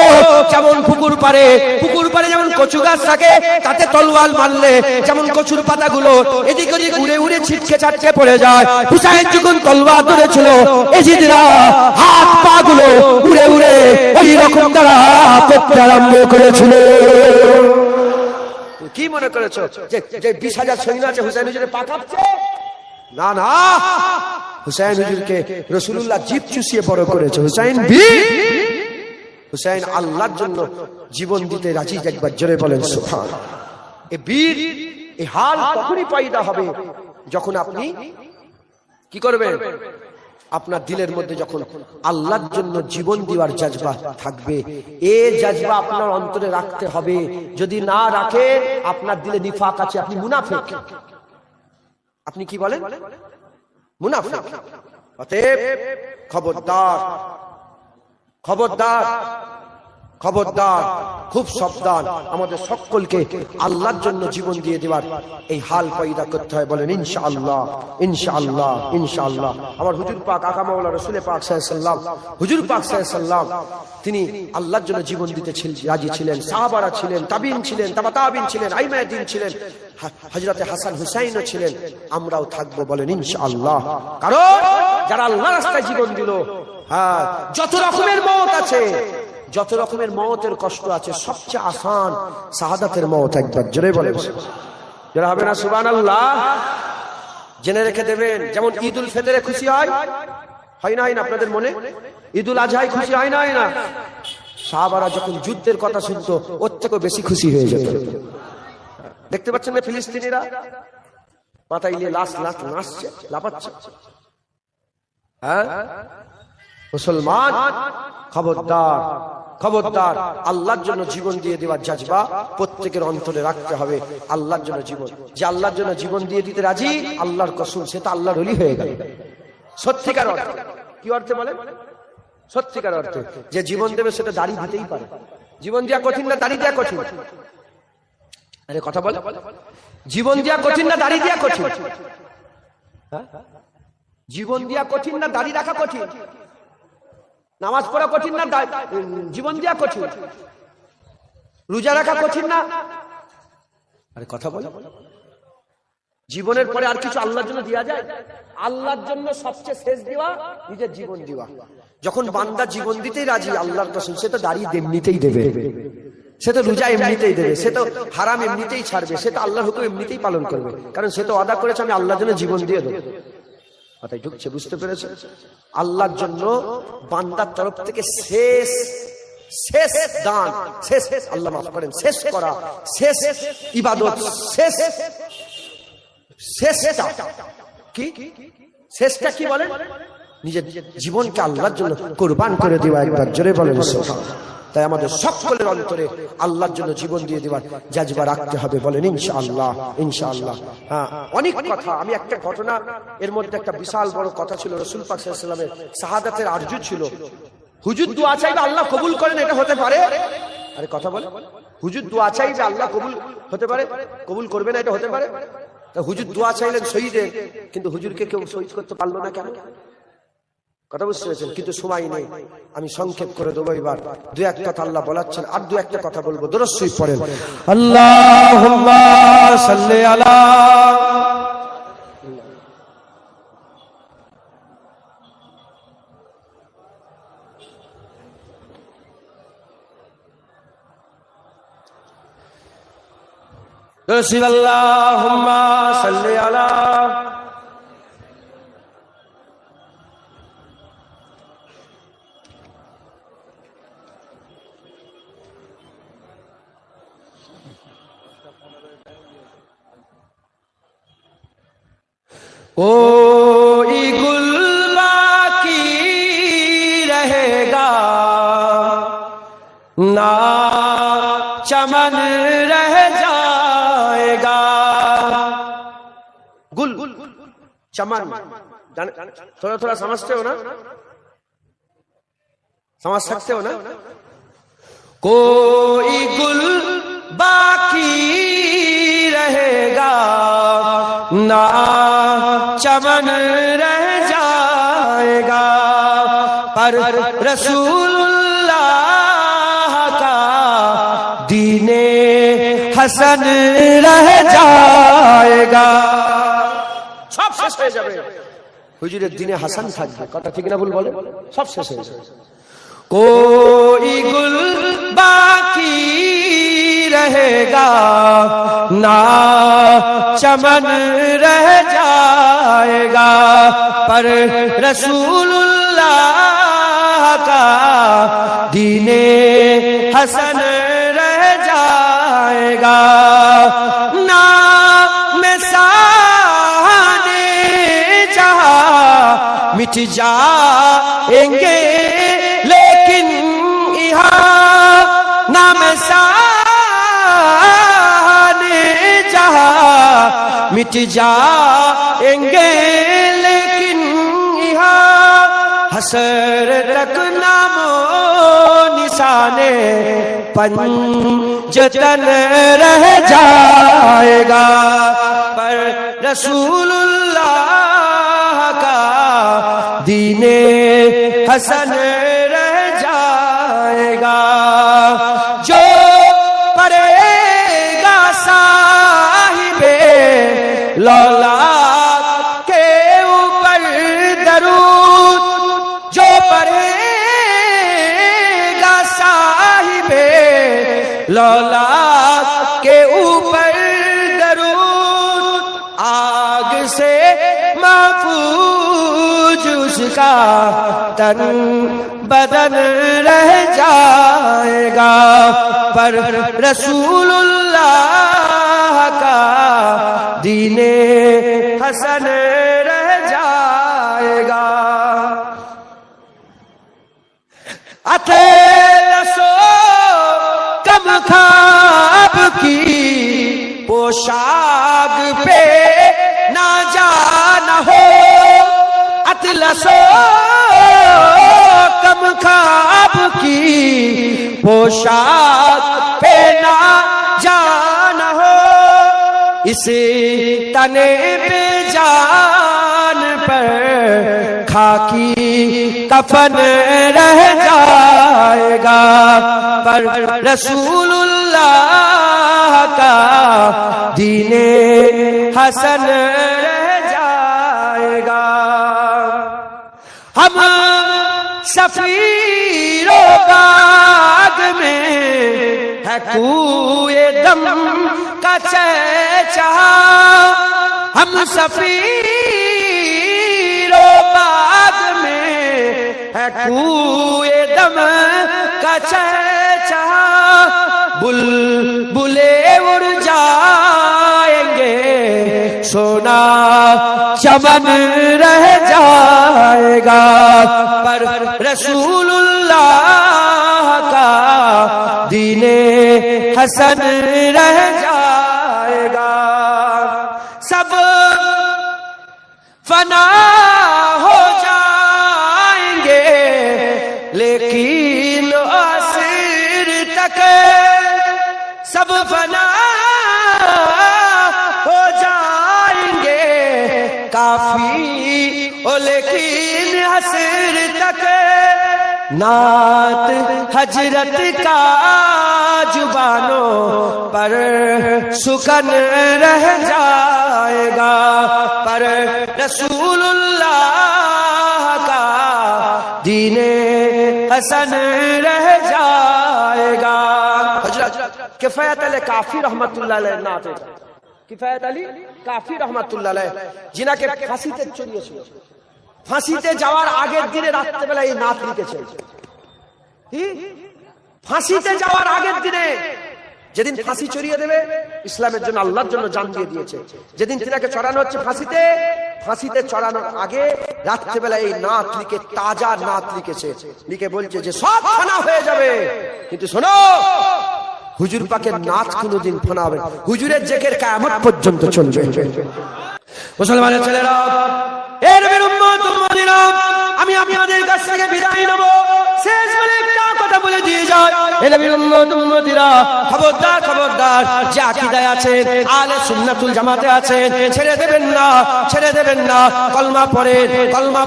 যেমন পুকুর পাড়ে যেমন কচু গাছ থাকে, তাতে তলোয়ার মারলে যেমন কচুর পাতাগুলো এদিক ওদিক উড়ে উড়ে ছিটকে ছাটকে পড়ে যায়, হুসাইন যখন তলোয়ার ধরেছিল, এজিদরা হাত পা গুলো উড়ে উড়ে ওই রকম দ্বারা করতে আরম্ভ করেছিল। কি মনে করেছো যে 20,000 সৈন্য আছে হুসাইন হুজুরের পা কাঁপছে? না না, হুসাইন হুজুরকে রাসূলুল্লাহ জিভ চুষিয়ে বড় করেছে। হুসাইন হুসাইন আল্লাহর জন্য জীবন দিতে রাজি। একবার জোরে বলেন সুবহানাল্লাহ। এই বীর, এই হাল তখনই পয়দা হবে যখন আপনি কি করবেন? আপনার দিলের মধ্যে যখন আল্লাহর জন্য জীবন দেওয়ার জজবা থাকবে। এই জজবা আপনার অন্তরে রাখতে হবে। যদি না রাখে, আপনার দিলে নিফাক আছে, আপনি মুনাফিক। আপনি কি বলেন? মুনাফিক। অতএব খবরদার, খবরদার, খবরদার, খুব সাবধান। আমাদের সকলকে আল্লাহর জন্য জীবন দিয়ে দেওয়ার এই হাল পয়দা করতে হয়। বলেন ইনশাআল্লাহ, ইনশাআল্লাহ, ইনশাআল্লাহ। আমার হুজুর পাক আকা মাওলানা রাসূল পাক সাল্লাল্লাহু আলাইহি ওয়াসাল্লাম, হুজুর পাক সাল্লাল্লাহু আলাইহি ওয়াসাল্লাম তিনি আল্লাহর জন্য জীবন দিতে রাজি ছিলেন। সাহাবারা ছিলেন, তাবিন ছিলেন, তাবা তাবিন ছিলেন, আইমায়ে দ্বীন ছিলেন, হযরতে হাসান হুসাইনও ছিলেন। আমরাও থাকবো। বলেন ইনশাআল্লাহ। কারণ যারা আল্লাহর রাস্তায় জীবন দিল, হ্যাঁ, যত রকমের মওত আছে, যত রকমের মওতের কষ্ট আছে, সবচেয়ে আসান শাহাদাতের মওত। একবার জোরে বলেন, যারা হবে না সুবহানাল্লাহ। জেনে রেখে দেবেন, যেমন ঈদুল ফিতরে খুশি হয় না হয় না আপনাদের মনে? ঈদুল আজহায় খুশি হয় না হয় না? সাহাবারা যখন যুদ্ধের কথা শুনতো, ওর থেকেও বেশি খুশি হয়ে যেত। দেখতে পাচ্ছেন না ফিলিস্তিনিরা মাথায় নিয়ে লাশ নাচছে, লাফাচ্ছে। হ্যাঁ মুসলমান, খবরদার, খবরদার। আল্লাহর জন্য জীবন দিয়ে দেওয়ার জজবা প্রত্যেকের অন্তরে রাখতে হবে। আল্লাহর জন্য জীবন, যে আল্লাহর জন্য জীবন দিয়ে দিতে রাজি, আল্লাহর কসম, সে তো আল্লাহর ওলি হয়ে গেল। সত্যিকার অর্থে। কি অর্থে বলেন? সত্যিকার অর্থে যে জীবন দেবে, সেটা দাঁড়িয়ে দিতেই পারে। জীবন দেওয়া কঠিন না দাঁড়িয়ে দেওয়া কঠিন? আরে কথা বলে, জীবন দেওয়া কঠিন না দাঁড়িয়ে দেওয়া কঠিন? জীবন দেওয়া কঠিন না দাঁড়িয়ে রাখা কঠিন? নামাজ পড়া কঠিন না জীবন দেওয়া কঠিন? রোজা রাখা কঠিন না? আরে কথা বলে, জীবনের পরে আর কিছু আল্লাহর জন্য দেওয়া যায়? আল্লাহর জন্য সবচেয়ে শেষ দেওয়া নিজের জীবন দেওয়া। যখন বান্দা জীবন দিতেই রাজি, আল্লাহর কসম, সে তো দাঁড়িয়ে এমনিতেই দেবে, সে তো রোজা এমনিতেই দেবে, সে তো হারাম এমনিতেই ছাড়বে, সে তো আল্লাহর হুকুম এমনিতেই পালন করবে। কারণ সে তো ওয়াদা করেছে, আমি আল্লাহর জন্য জীবন দিয়ে দেবো। কথাই ঢুকছে, বুঝতে পেরেছে? আল্লাহর জন্য বান্দার তরফ থেকে শেষ শেষ দান, শেষ, আল্লাহ মাফ করেন, শেষ করা, শেষ ইবাদত, শেষ শেষটা কি? শেষটা কি বলেন? নিজের জীবনকে আল্লাহর জন্য কুরবান করে দেওয়া। একবার জোরে বলেন সুবহানাল্লাহ। তাই আমাদের সকলের অন্তরে আল্লাহর জন্য জীবন দিয়ে দেওয়ার জজবা রাখতে হবে। বলেন ইনশাআল্লাহ, ইনশাআল্লাহ। হ্যাঁ, অনেক কথা। আমি একটা ঘটনা, এর মধ্যে একটা বিশাল বড় কথা ছিল। রাসূল পাক সাল্লাল্লাহু আলাইহি ওয়াসাল্লামের শাহাদাতের আরজু ছিল। হুজুর দোয়া চাইবে আল্লাহ কবুল করেন, এটা হতে পারে? আরে কথা বলে, হুজুর দোয়া চাইবে আল্লাহ কবুল হতে পারে, কবুল করবে না, এটা হতে পারে? হুজুর দোয়া চাইলেন শহীদের, কিন্তু হুজুরকে কেউ শহীদ করতে পারলো না কেন? কথা বুঝতে পেরেছেন? কিন্তু সময় নেই, আমি সংক্ষেপ করে দেবো। এবার দু এক কথা আল্লাহ বলাচ্ছেন, আর দু একটা কথা বলবো। দরুদ শরীফ পড়েন, আল্লাহুম্মা সাল্লি আলা। আল্লাহুম্মা সাল্লি আলা। कोई गुल बाकी रहेगा ना चमन रह जाएगा। गुल चमन थोड़ा थोड़ा समझते हो ना, समझ सकते हो ना? कोई गुल बाकी रहेगा چمن رہ جائے گا پر رسول اللہ کا دین حسن رہ جائے گا সব শেষ হয়ে যাবে হুজুরের দিনে হাসান থাকবে কথা ঠিক না ভুল বলে সব শেষ হয়ে যাবে کوئی گل باقی رہے گا نہ چمن رہ جائے گا پر رسول اللہ کا دین حسن رہ جائے گا نام سانے جہاں مٹ جائیں گے لیکن یہاں نام سانے جہاں مٹ جائیں گے لیکن یہاں حسر تک نام و نشانے پنجتن رہ جائے گا پر رسول اللہ کا دین حسن رہ جائے گا جو پڑھے گا صاحب لولا کے اوپر درود جو پڑھے گا صاحب لولا کے اوپر درود آگ سے محفوظ اس کا تن بدن رہ جائے گا پر رسول اللہ کا دین حسن رہ جائے گا اطلسو کم خواب کی پوشاک پہ نہ جانا ہو اطلسو کم خواب کی پوشاک پہ نہ جانا ہو اسی تنے پہ جان پر خاکی کفن رہ جائے گا پر رسول اللہ کا دین حسن رہ جائے گا ہم سفیر و باغ میں ہے کوئے دم کا چہچہا ہم سفیر و باغ میں ہے کوئے دم کا چہچہا بلبلے اڑ جائیں گے سونا چمن رہ جائے گا پر رسول اللہ کا دین حسن رہ جائے گا سب فنا ہو جائیں گے لیکن آخر تک سب فنا ہو جائیں گے کافی لیکن حسر تک نعت حجرت کا زبانوں پر سکن رہ جائے گا پر رسول اللہ کا دین حسن رہ جائے گا کفایت علی کافی رحمت اللہ علیہ نعت কিফায়াত আলী কাফি রাহমাতুল্লাহ আলাইহি জিনাকে ফাঁসিতে চড়িয়েছিল ফাঁসিতে যাওয়ার আগের দিনে রাতে বেলা এই নাত লিখেছেন কি ফাঁসিতে যাওয়ার আগের দিনে যেদিন ফাঁসি চড়িয়ে দেবে ইসলামের জন্য আল্লাহর জন্য জান দিয়ে দিয়েছে যেদিন তিনাকে চড়ানো হচ্ছে ফাঁসিতে চড়ানোর আগে রাতে বেলা এই নাত লিখে তাজা নাত লিখেছে লিখে বলছে যে সব ফানা হয়ে যাবে কিন্তু শোনো হুজুর পাকের নাচ কোনদিন ফানা হবে হুজুরের জিকির কিয়ামত পর্যন্ত চলবে মুসলমানের ছেলেরা এর নবীর উম্মত উম্মতিরা আমি আপনাদের কাছ থেকে বিদায় নেব শেষ বলে একটা কথা বলে দিয়ে যাই এ নবীর উম্মত উম্মতিরা, খবরদার খবরদার, যে আকীদায় আছেন, আহলে সুন্নাতুল জামাতে আছেন, ছেড়ে দেবেন না, ছেড়ে দেবেন না। কলমা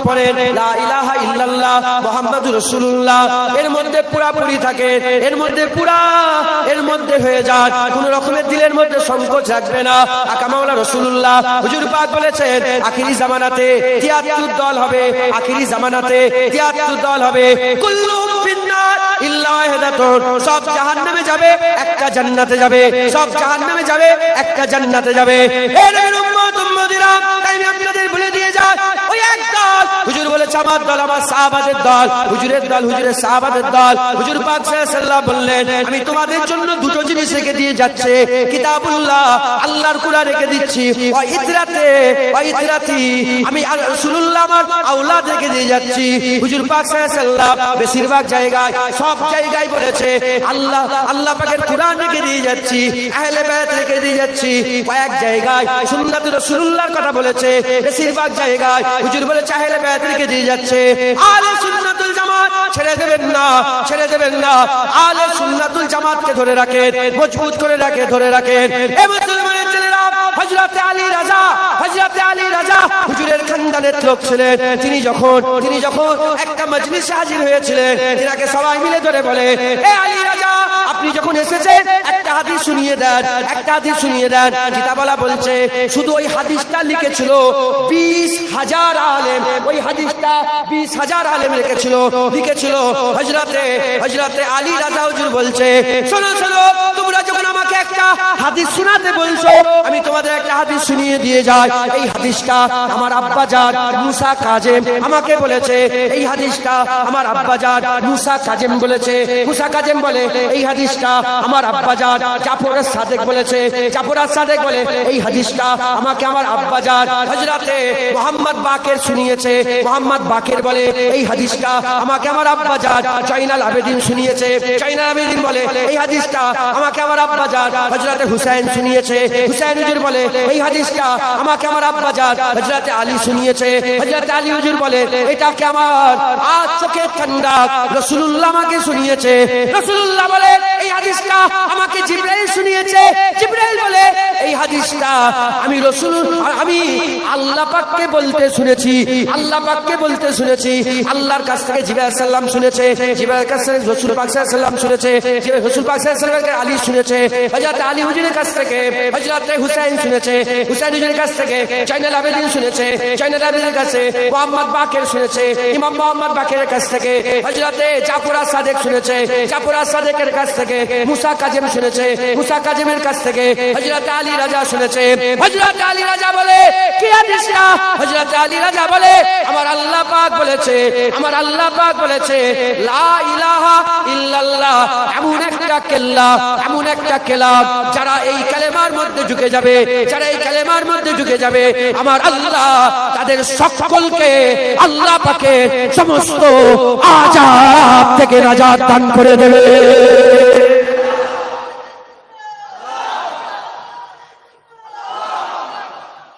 পড়েন লা ইলাহা ইল্লাল্লাহ মুহাম্মাদুর রাসূলুল্লাহ, এর মধ্যে পুরাপুরি থাকে, এর মধ্যে হয়ে যান, কোন রকমের দিলের মধ্যে সংকোচ রাখবে না। আকা মাওলা রাসূলুল্লাহ হুজুর পাক বলেছেন আখিরি জামানাতে 73 দল হবে, আখিরি জামানাতে 73 দল হবে। কুল্লুহুম ফিন্নার ইল্লা ওয়াহিদাতুন, সব জাহান্নামে যাবে, একটা জান্নাতে যাবে, সব জাহান্নামে যাবে, একটা জান্নাতে যাবে। এ নবীর উম্মত উম্মতিরা, তাই আমি আপনাদের বলে দিয়ে যাই, ওই এক দল হুজুর বলেছে আমার দল, আমার সাহাবাদের দল, হুজুরের দল, হুজুরের সাহাবাদের দল। হুজুর পাক সাল্লাল্লাহু বললেন আমি তোমাদের জন্য দুটো জিনিস রেখে দিয়ে যাচ্ছে, কিতাবুল্লাহ, আল্লাহর কুরআন রেখে দিচ্ছি, ওয়া ইতরাতি, আমি রাসূলুল্লাহ আমার আওলাদ রেখে দিয়ে যাচ্ছি। হুজুর পাক সাল্লাল্লাহু বেশিরভাগ জায়গায়, সব জায়গায় বলেছে আল্লাহ পাকের কুরআন রেখে দিয়ে যাচ্ছি, আহলে বাইত রেখে দিয়ে যাচ্ছি। কয়েক জায়গায় সুন্নাতুর রাসূলুল্লাহর কথা বলেছে, বেশিরভাগ জায়গায় হুজুর বলেছে আহলে বাইত রেখে দিয়ে যাচ্ছে। আহলে সুন্নাতুল জামাত ছেড়ে দেবেন না, ছেড়ে দেবেন না। আহলে সুন্নাতুল জামাতকে ধরে রাখেন, মজবুত করে ধরে রাখেন। এ মুসলমানের ছেলেরা, হযরত আলী রাজা হুজুরের খানদানের লোক ছিলেন। তিনি যখন একটা মজলিসে হাজির হয়েছিলেন, তিনাকে সবাই মিলে ধরে বলে, এ আলী রাজা, আপনি যখন এসেছেন একটা হাদিস শুনিয়ে দেন, একটা হাদিস শুনিয়ে দেন। কিতাবওয়ালা বলছে শুধু ওই হাদিসটা লিখেছিল 20,000 আলেম, ওই হাদিসটা 20,000 আলেম লিখেছিল। হযরতে আলী রাজা হুজুর বলছে, শোনো, তোমরা যখন আমাকে একটা হাদিস শোনাতে বলছো, আমি তোমাদের একটা হাদিস শুনিয়ে দিয়ে যাই। এই হাদিসটা আমার আব্বাজান মুসা কাজেম আমাকে বলেছে, এই হাদিসটা আমার আব্বাজান মুসা কাজেম বলেছে। মুসা কাজেম বলে এই হাদিসটা আমার আব্বাজান জাফর সাদেক বলেছে। জাফর সাদেক বলে এই হাদিসটা আমাকে আমার আব্বাজান হযরতে মুহাম্মদ বাকের শুনিয়েছে। মুহাম্মদ বাকের বলে এই হাদিসটা আমাকে আমার আব্বাজান জয়নাল আবেদিন শুনিয়েছে। জয়নাল আবেদিন বলে এই হাদিসটা আমাকে আমার আব্বাজান হযরতে হুসাইন শুনিয়েছে। হুসাইন হুজুর বলে এই হাদিসটা আমাকে আমার আব্বাজান হযরতে আলী শুনিয়েছে। হযরতে আলী হুজুর বলে এটাকে আমার আজ চোখে ঠান্ডা রাসূলুল্লাহ আমাকে শুনিয়েছে। রাসূলুল্লাহ বলে এই হাদিসটা আমাকে জিবরাইল শুনিয়েছে। জিবরাইল বলে এই হাদিসটা আমি আল্লাহ পাককে বলতে শুনেছি। আল্লাহ পাককে বলতে শুনেছি। আল্লাহর কাছ থেকে জিবরাইল সাল্লাম শুনেছে। জিবরাইলের কাছ থেকে রাসূল পাক সাল্লাম শুনেছে। রাসূল পাক সাল্লামের আলী শুনেছে। হযরত আলী হুজুরের কাছ থেকে হযরতে হুসাইন শুনেছে। হুসাইন হুজুরের কাছ থেকে জয়নাল আবেদিন শুনেছে। জয়নাল আবেদিনের কাছে মুহাম্মদ বাকের শুনেছে। ইমাম মুহাম্মদ বাকের কাছ থেকে হযরতে জাফর সাদেক শুনেছে। জাফর সাদেকের কাছ থেকে মুসা কাজেম শুনেছে। মুসা কাজেমের কাছ থেকে হযরত আলী রাজা শুনেছে। হযরত আলী রাজা বলে কি হাদিসটা? হযরত আলী রাজা বলে আমার আল্লাহ পাক বলেছে, আমার আল্লাহ পাক বলেছে লা ইলাহা ইল্লাল্লাহ এমন একটা কেল্লা, এমন একটা কেলাম যারা এই কালেমার মধ্যে ঢুকে যাবে, যারা এই কালেমার মধ্যে ঢুকে যাবে, আমার আল্লাহ তাদের সকলকে আল্লাহ পাকে সমস্ত আযাব থেকে নাজাত দান করে দেবে।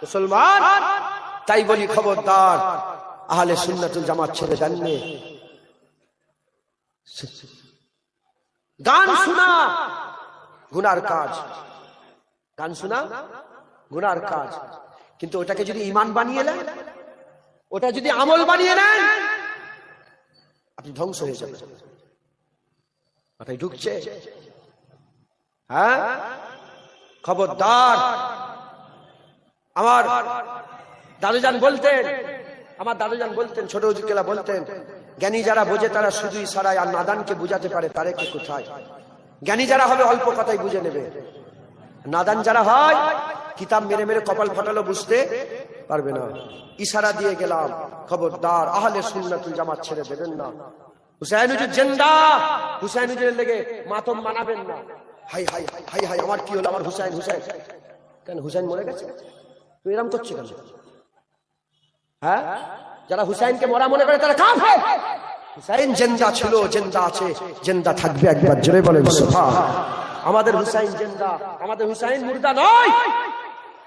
মুসলমান, তাই বলি খবরদার, আহলে সুন্নাতুল জামাত ছেড়ে দেননি। গান শোনা গুনার কাজ, গান শোনা গুনার কাজ, কিন্তু ওটাকে যদি ঈমান বানিয়ে নেন, ওটা যদি আমল বানিয়ে নেন, আপনি ধ্বংস হয়ে যাবেন। মাথায় ঢুকছে? হ্যাঁ, খবরদার। আমার দাদুজান বলতেন, ছোট হুজুরকেলা বলতেন, জ্ঞানী যারা বোঝে তারা শুধুই সারায়, আর নাদানকে বুঝাতে পারে তারে কে কোথায়। জ্ঞানী যারা হবে অল্প কথাই বুঝে নেবে, নাদান যারা হয় কিতাব মেরে মেরে কপাল ফাটালো বুঝতে পারবে না। ইশারা দিয়ে গেলাম, খবরদার আহলে সুন্নাতুল জামাত ছেড়ে দেবেন না। হুসাইন হুজুর জিন্দা, হুসাইন হুজুরের লেগে মাতম মানাবেন না। হাই হাই হাই হাই আমার কি হলো, আমার হুসাইন হুসাইন, কেন হুসাইন মরে গেছে? তুই এরকম করছিস কেন? হ্যাঁ, যারা হুসাইনকে মরা মনে করে তারা কাফের। হুসাইন জিন্দা ছিল, জিন্দা আছে, জিন্দা থাকবে। একবার জোরে বলেন সুবহান। আমাদের হুসাইন জিন্দা, আমাদের হুসাইন মুর্দা নয়,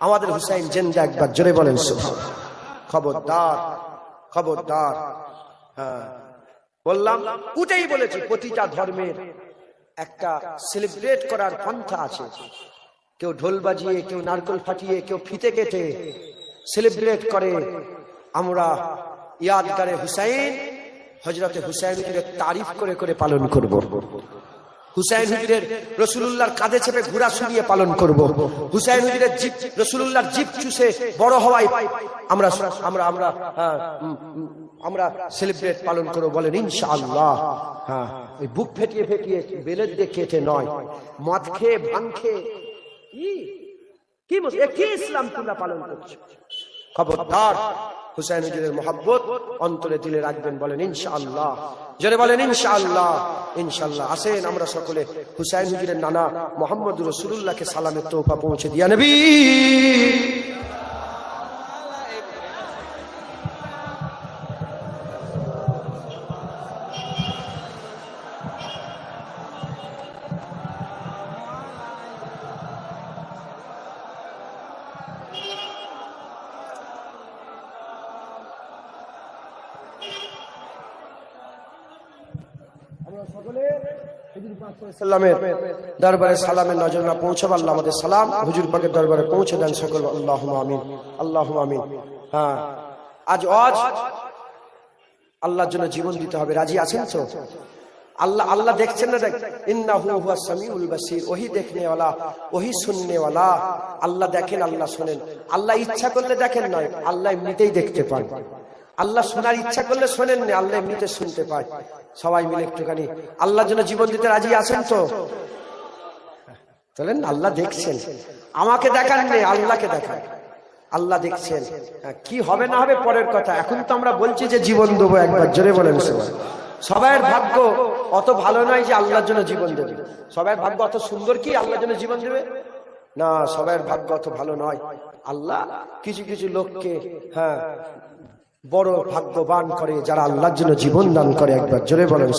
আমাদের হুসাইন জিন্দা। একবার জোরে বলেন সুবহান। খবরদার, খবরদার। হ্যাঁ, বললাম, উঠেই বলেছি প্রতিটা ধর্মের একটা সেলিব্রেট করার পন্থা আছে। কেউ ঢোল বাজিয়ে, কেউ নারকেল ফাটিয়ে, কেউ ফিতে কেটে সেলিব্রেট করে। আমরা ইয়াদগারে হুসাইন, হযরতে হুসাইন হুজুরের তারিফ করে করে পালন করব। হুসাইন হুজুরের রাসূলুল্লাহর কাঁধে চেপে ঘোড়া শুনিয়ে পালন করব। হুসাইন হুজুরের জিব, রাসূলুল্লাহর জিব চুষে বড় হওয়ায় আমরা আমরা আমরা আমরা সেলিব্রেট পালন করব। বলেন ইনশাআল্লাহ। হ্যাঁ, ওই বুক ফেটিয়ে ফেটিয়ে বেলের দিয়ে কেটে নয়, মদ খেয়ে ভাঙ খেয়ে কি ইসলাম তোমরা পালন করছো? খবরদার, হুসাইন হুজুরের মহব্বত অন্তরে দিলে রাখবেন। বলেন ইনশাআল্লাহ, জোরে বলেন ইনশাআল্লাহ। ইনশাআল্লাহ। আসেন আমরা সকলে হুসাইন হুজুরের নানা মুহাম্মদ রাসূলুল্লাহকে সালামের তোহফা পৌঁছে দিয়া নবী। দরবারে সালামের নজর না পৌঁছাবো, আল্লাহ আমাদের সালাম হুজুর পাকের দরবারে পৌঁছে দেন সকল। আল্লাহুম্মা আমিন, আল্লাহুম্মা আমিন। হ্যাঁ, আজ আল্লাহর জন্য জীবন দিতে হবে। রাজি আছেন তো? আল্লাহ দেখছেন না? দেখ, ইন্নাহু হুয়াস সামিউল বাসীর। ওহি দেখনে ওয়ালা, ওহি শুননে ওয়ালা। আল্লাহ দেখেন, আল্লাহ শুনেন। আল্লাহ ইচ্ছা করলে দেখেন নয়, আল্লাহ এমনিতেই দেখতে পান। আল্লাহ শোনার ইচ্ছা করলে শোনেন না, আল্লাহ এমনিতে শুনতে পায়। সবাই মিলে একটুখানি আল্লাহর জন্য জীবন দিতে রাজি আছেন তো? চলেন, আল্লাহ দেখছেন। আমাকে দেখান নেই, আল্লাহকে দেখান। আল্লাহ দেখছেন। কি হবে না হবে পরের কথা। এখন তো আমরা বলছি যে জীবন দেবো। একবার জোরে বলেন। সবাইয়ের ভাগ্য অত ভালো নয় যে আল্লাহর জন্য জীবন দেবে। সবাইয়ের ভাগ্য অত সুন্দর কি আল্লাহর জন্য জীবন দেবে? না, সবাইয়ের ভাগ্য অত ভালো নয়। আল্লাহ কিছু কিছু লোককে বড় ভাগ্যবান করে যারা আল্লাহর জন্য জীবন দান করে। একবার জোরে বলেন।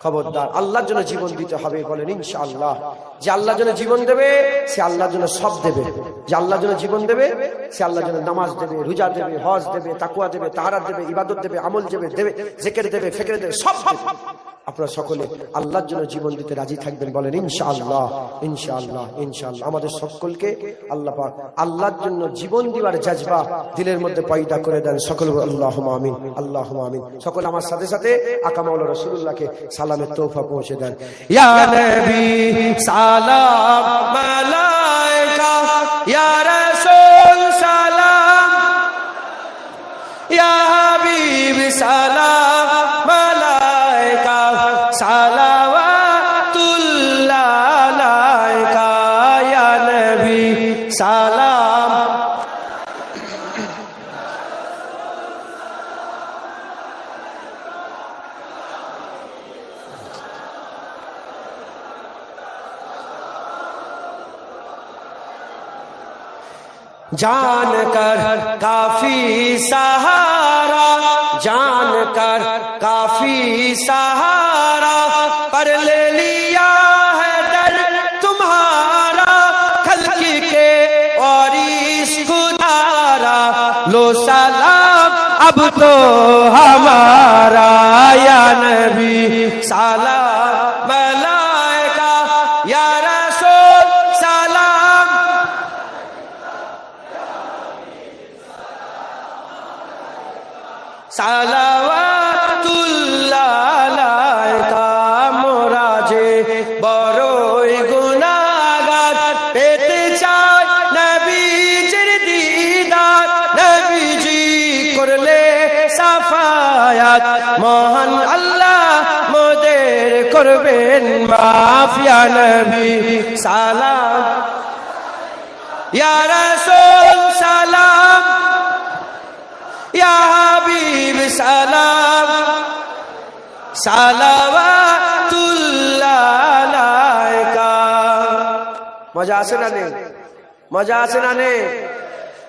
খবরদার, আল্লাহর জন্য জীবন দিতে হবে। বলেন ইনশাআল্লাহ। যে আল্লাহর জন্য জীবন দেবে সে আল্লাহর জন্য সব দেবে। যে আল্লাহর জন্য জীবন দেবে সে আল্লাহর জন্য নামাজ দেবে, রোজা দেবে, হজ দেবে, তাকওয়া দেবে, তাহারাত দেবে, ইবাদত দেবে, আমল দেবে, জিকির দেবে, ফিকির দেবে, সব দেবে। আপনারা সকলে আল্লাহর জন্য জীবন দিতে রাজি থাকবেন। বলেন ইনশাআল্লাহ, ইনশাআল্লাহ, ইনশাআল্লাহ। আমাদের সকলকে আল্লাহ পাক আল্লাহর জন্য জীবন দেওয়ার জজবা দিলের মধ্যে পয়দা করে দেন। সকল আল্লাহুম্মা আমিন, আল্লাহুম্মা আমিন। সকল আমার সাথে সাথে আকা মাওলা রাসূলুল্লাহকে সালামের তোহফা পৌঁছে দেন। ইয়া নবী সালাম আলাইকা, ইয়া রাসূল সালাম, ইয়া হাবিব সালাম আলাইকা, সালাওয়াতুল্লাহ আলাইকা, ইয়া নবী সালাম। जान कर काफी सहारा, जान कर काफी सहारा, पर ले लिया है दर तुम्हारा, खल्की के और खुदारा, लो सलाम अब तो हमारा, या नबी सलाम अलैका, या रसूल सलाम, সালাওয়াতুল্লাহ আলাইকা। মোরা যে বড়ই গুনাহগার, পেতে চাই নবীজির দিদার, নবীজি করলে সাফায়াত, মহান আল্লাহ মোদের করবেন মাফ, ইয়া নবী সালাম, ইয়া রাসূল সালাম, ইয়া হাবিব সালাম, সালাওয়াতুল্লাহ আলাইকা। মজা আছে না নেই? মজা আছে না নেই?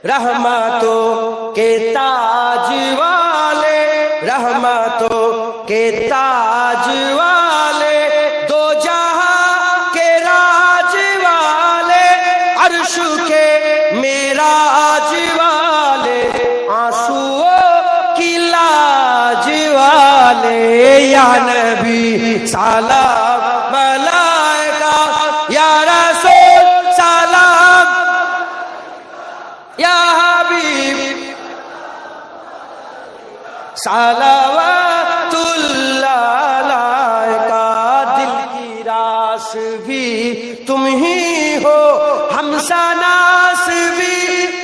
रहमतों के ताज वाले, रहमतों के ताज वाले, दो जहां के राज वाले, अर्श के मेराज वाले, आंसुओं की लाज वाले, या नबी सलाम सलावतुल्लाह अलैका, दिल की रास भी तुम ही हो, हमसनास भी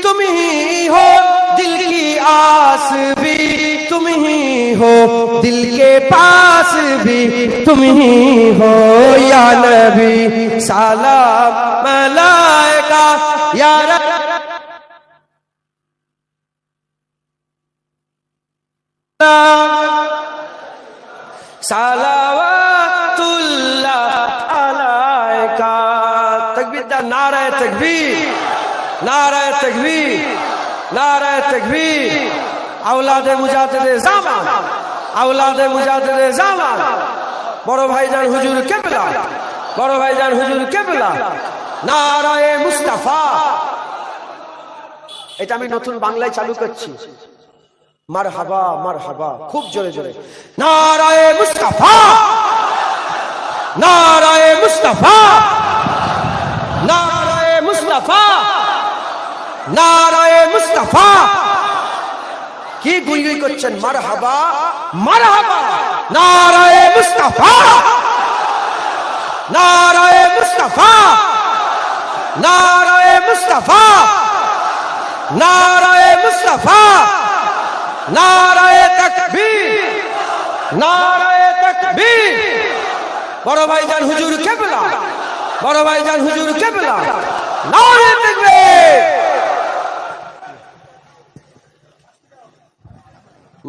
तुम ही हो, दिल की आस भी तुम ही हो, दिल के पास भी तुम ही हो। या नबी सलाम अलैका या सलावतुल्लाह अलैका। तकबीर दा नारा तकबीर, नारा तकबीर, नारा तकबीर। औलादे मुजाहिदे ज़ामान, औलादे मुजाहिदे ज़ामान, বড় ভাইজান হুজুর কেবলা, বড় ভাইজান হুজুর কেবলা, নারায়ে মুস্তাফা। এটা আমি নতুন বাংলায় চালু করছি। মারহাবা মারহাবা, খুব জোরে জোরে। নারায়ে মুস্তাফা, নারায়ে মুস্তাফা, নারায়ে মুস্তাফা, নারায়ে মুস্তাফা। কি গুনগুন করছেন? মারহাবা মারহাবা, নারায়ে মুস্তাফা, নারায়ে মুস্তাফা, নারায়ে মুস্তাফা, নারায়ে মুস্তাফা, নারায়ে তাকবীর, নারায়ে তাকবীর। বড় ভাইজান হুজুর কেবলা, বড় ভাইজান হুজুর কেবলা, নারায়ে তাকবীর।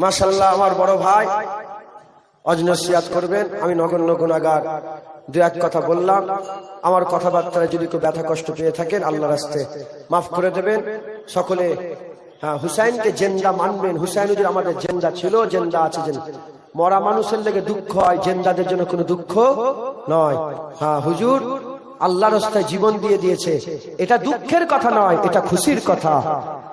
মাশাআল্লাহ, আমার বড় ভাই আজ নসিহত করবেন। আমি নগণ্য গুনাহগার, দু এক কথা বললাম। আমার কথাবার্তায় যদি কেউ ব্যথা কষ্ট পেয়ে থাকেন আল্লাহর রাস্তে মাফ করে দেবেন সকলে। হ্যাঁ, হুসাইনকে জিন্দা মানবেন। হুসাইন হুজুর আমাদের জিন্দা ছিল, জিন্দা আছে। মরা মানুষের লেগে দুঃখ হয়, জিন্দাদের জন্য কোনো দুঃখ নয়। হ্যাঁ, হুজুর আল্লাহর রাস্তায় জীবন দিয়ে দিয়েছে, এটা দুঃখের কথা নয়, এটা খুশির কথা,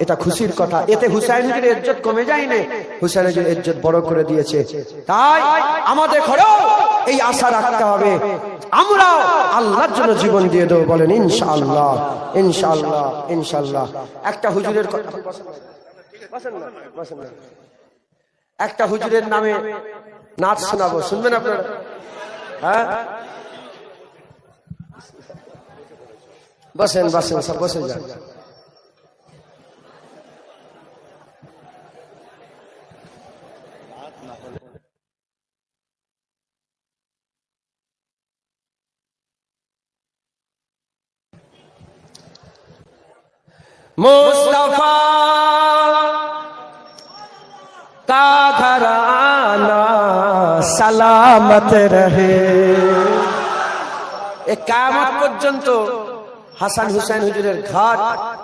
এটা খুশির কথা। এতে হুসাইন হুজুরের ইজ্জত কমে যায়নি, হুসাইন হুজুরের ইজ্জত বড় করে দিয়েছে। তাই আমাদের ঘরেও এই আশা রাখতে হবে, আমরাও আল্লাহর জন্য জীবন দিয়ে দেবো। বলেন ইনশাআল্লাহ, ইনশাআল্লাহ, ইনশাআল্লাহ। একটা হুজুরের কথা, একটা হুজুরের নামে নাচ শোনাবো, শুনবেন আপনারা? হ্যাঁ, বসেন বসেন, সব বসে যান। मुस्तफा का घराना सलामत रहे। एक कियामत পর্যন্ত হাসান হুসাইন হুজুরের ঘর,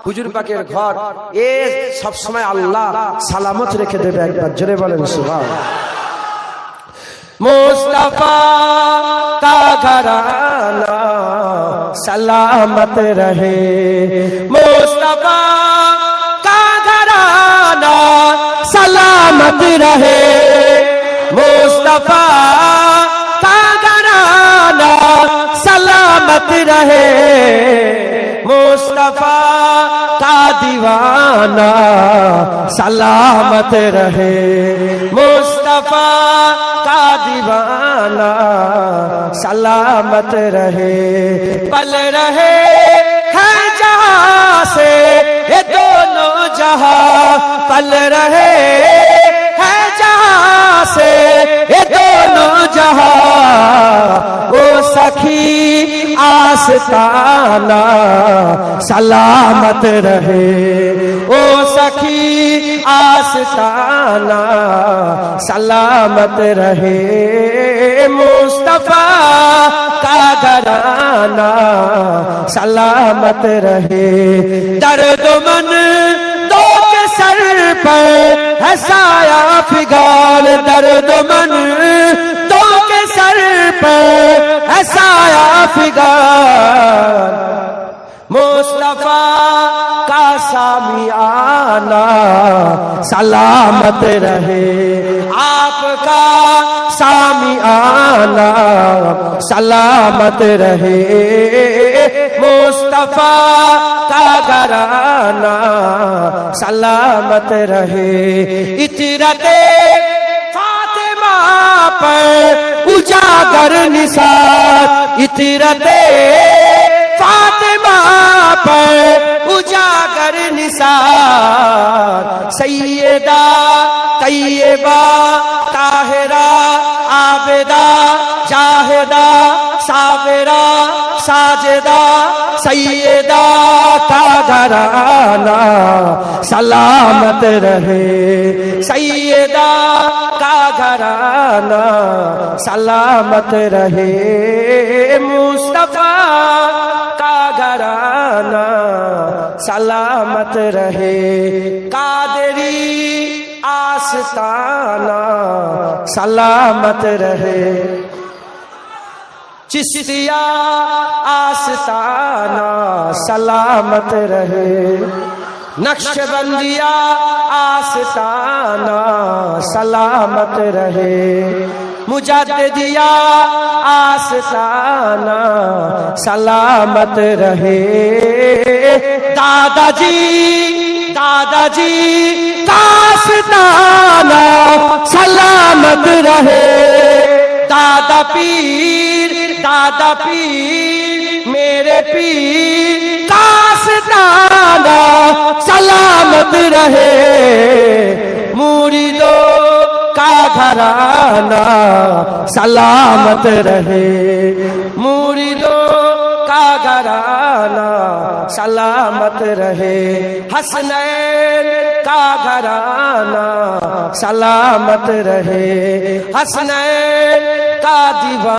হুজুর পাকের ঘর, এ সব সময় আল্লাহ সালামত রেখে দেবে। একবার জোরে বলেন সুবহানাল্লাহ। मुस्तफा का घराना सलामत रहे, मुस्तफा का घराना सलामत रहे, मुस्तफा का घराना सलामत रहे, मुस्तफा का दीवाना सलामत रहे, मुस्तफा का दीवाना सलामत रहे। पल रहे है जहां से ये दोनों जहां, पल रहे है जहां से ये दोनों जहां। ओ सखी आस्ताना सलामत रहे, ओ सखी आस्ताना सलामत रहे, मुस्तफा का घराना सलामत रहे। दर्द मन दो के सर पर है साया फिगाल, दर्द मन दो के सर पर है साया फिगाल, मुस्तफा का सामियाना सलामत रहे, आपका सामियाना सलामत रहे, मुस्तफा का घराना सलामत रहे। इतरते پر اجاگر نثار اطرتے فاطمہ پر اجاگر نثار سیدہ طیبہ طاہرہ عابدہ جاہدہ صابرہ ساجدہ سیدہ کا گھرانہ سلامت رہے سیدہ کا گھرانہ سلامت رہے مصطفیٰ کا گھرانہ سلامت رہے قادری آستانہ سلامت رہے چشتیہ آستانہ سلامت رہے نقشبندیہ آستانہ سلامت رہے مجددیہ آستانہ سلامت رہے دادا جی کا آستانہ سلامت رہے دادا پیر میرے پیر کا آستانہ سلامت رہے مریدوں کا گھرانہ سلامت رہے مریدوں کا گھرانہ سلامت رہے حسنین کا گھرانہ سلامت رہے حسنین کا دیوانہ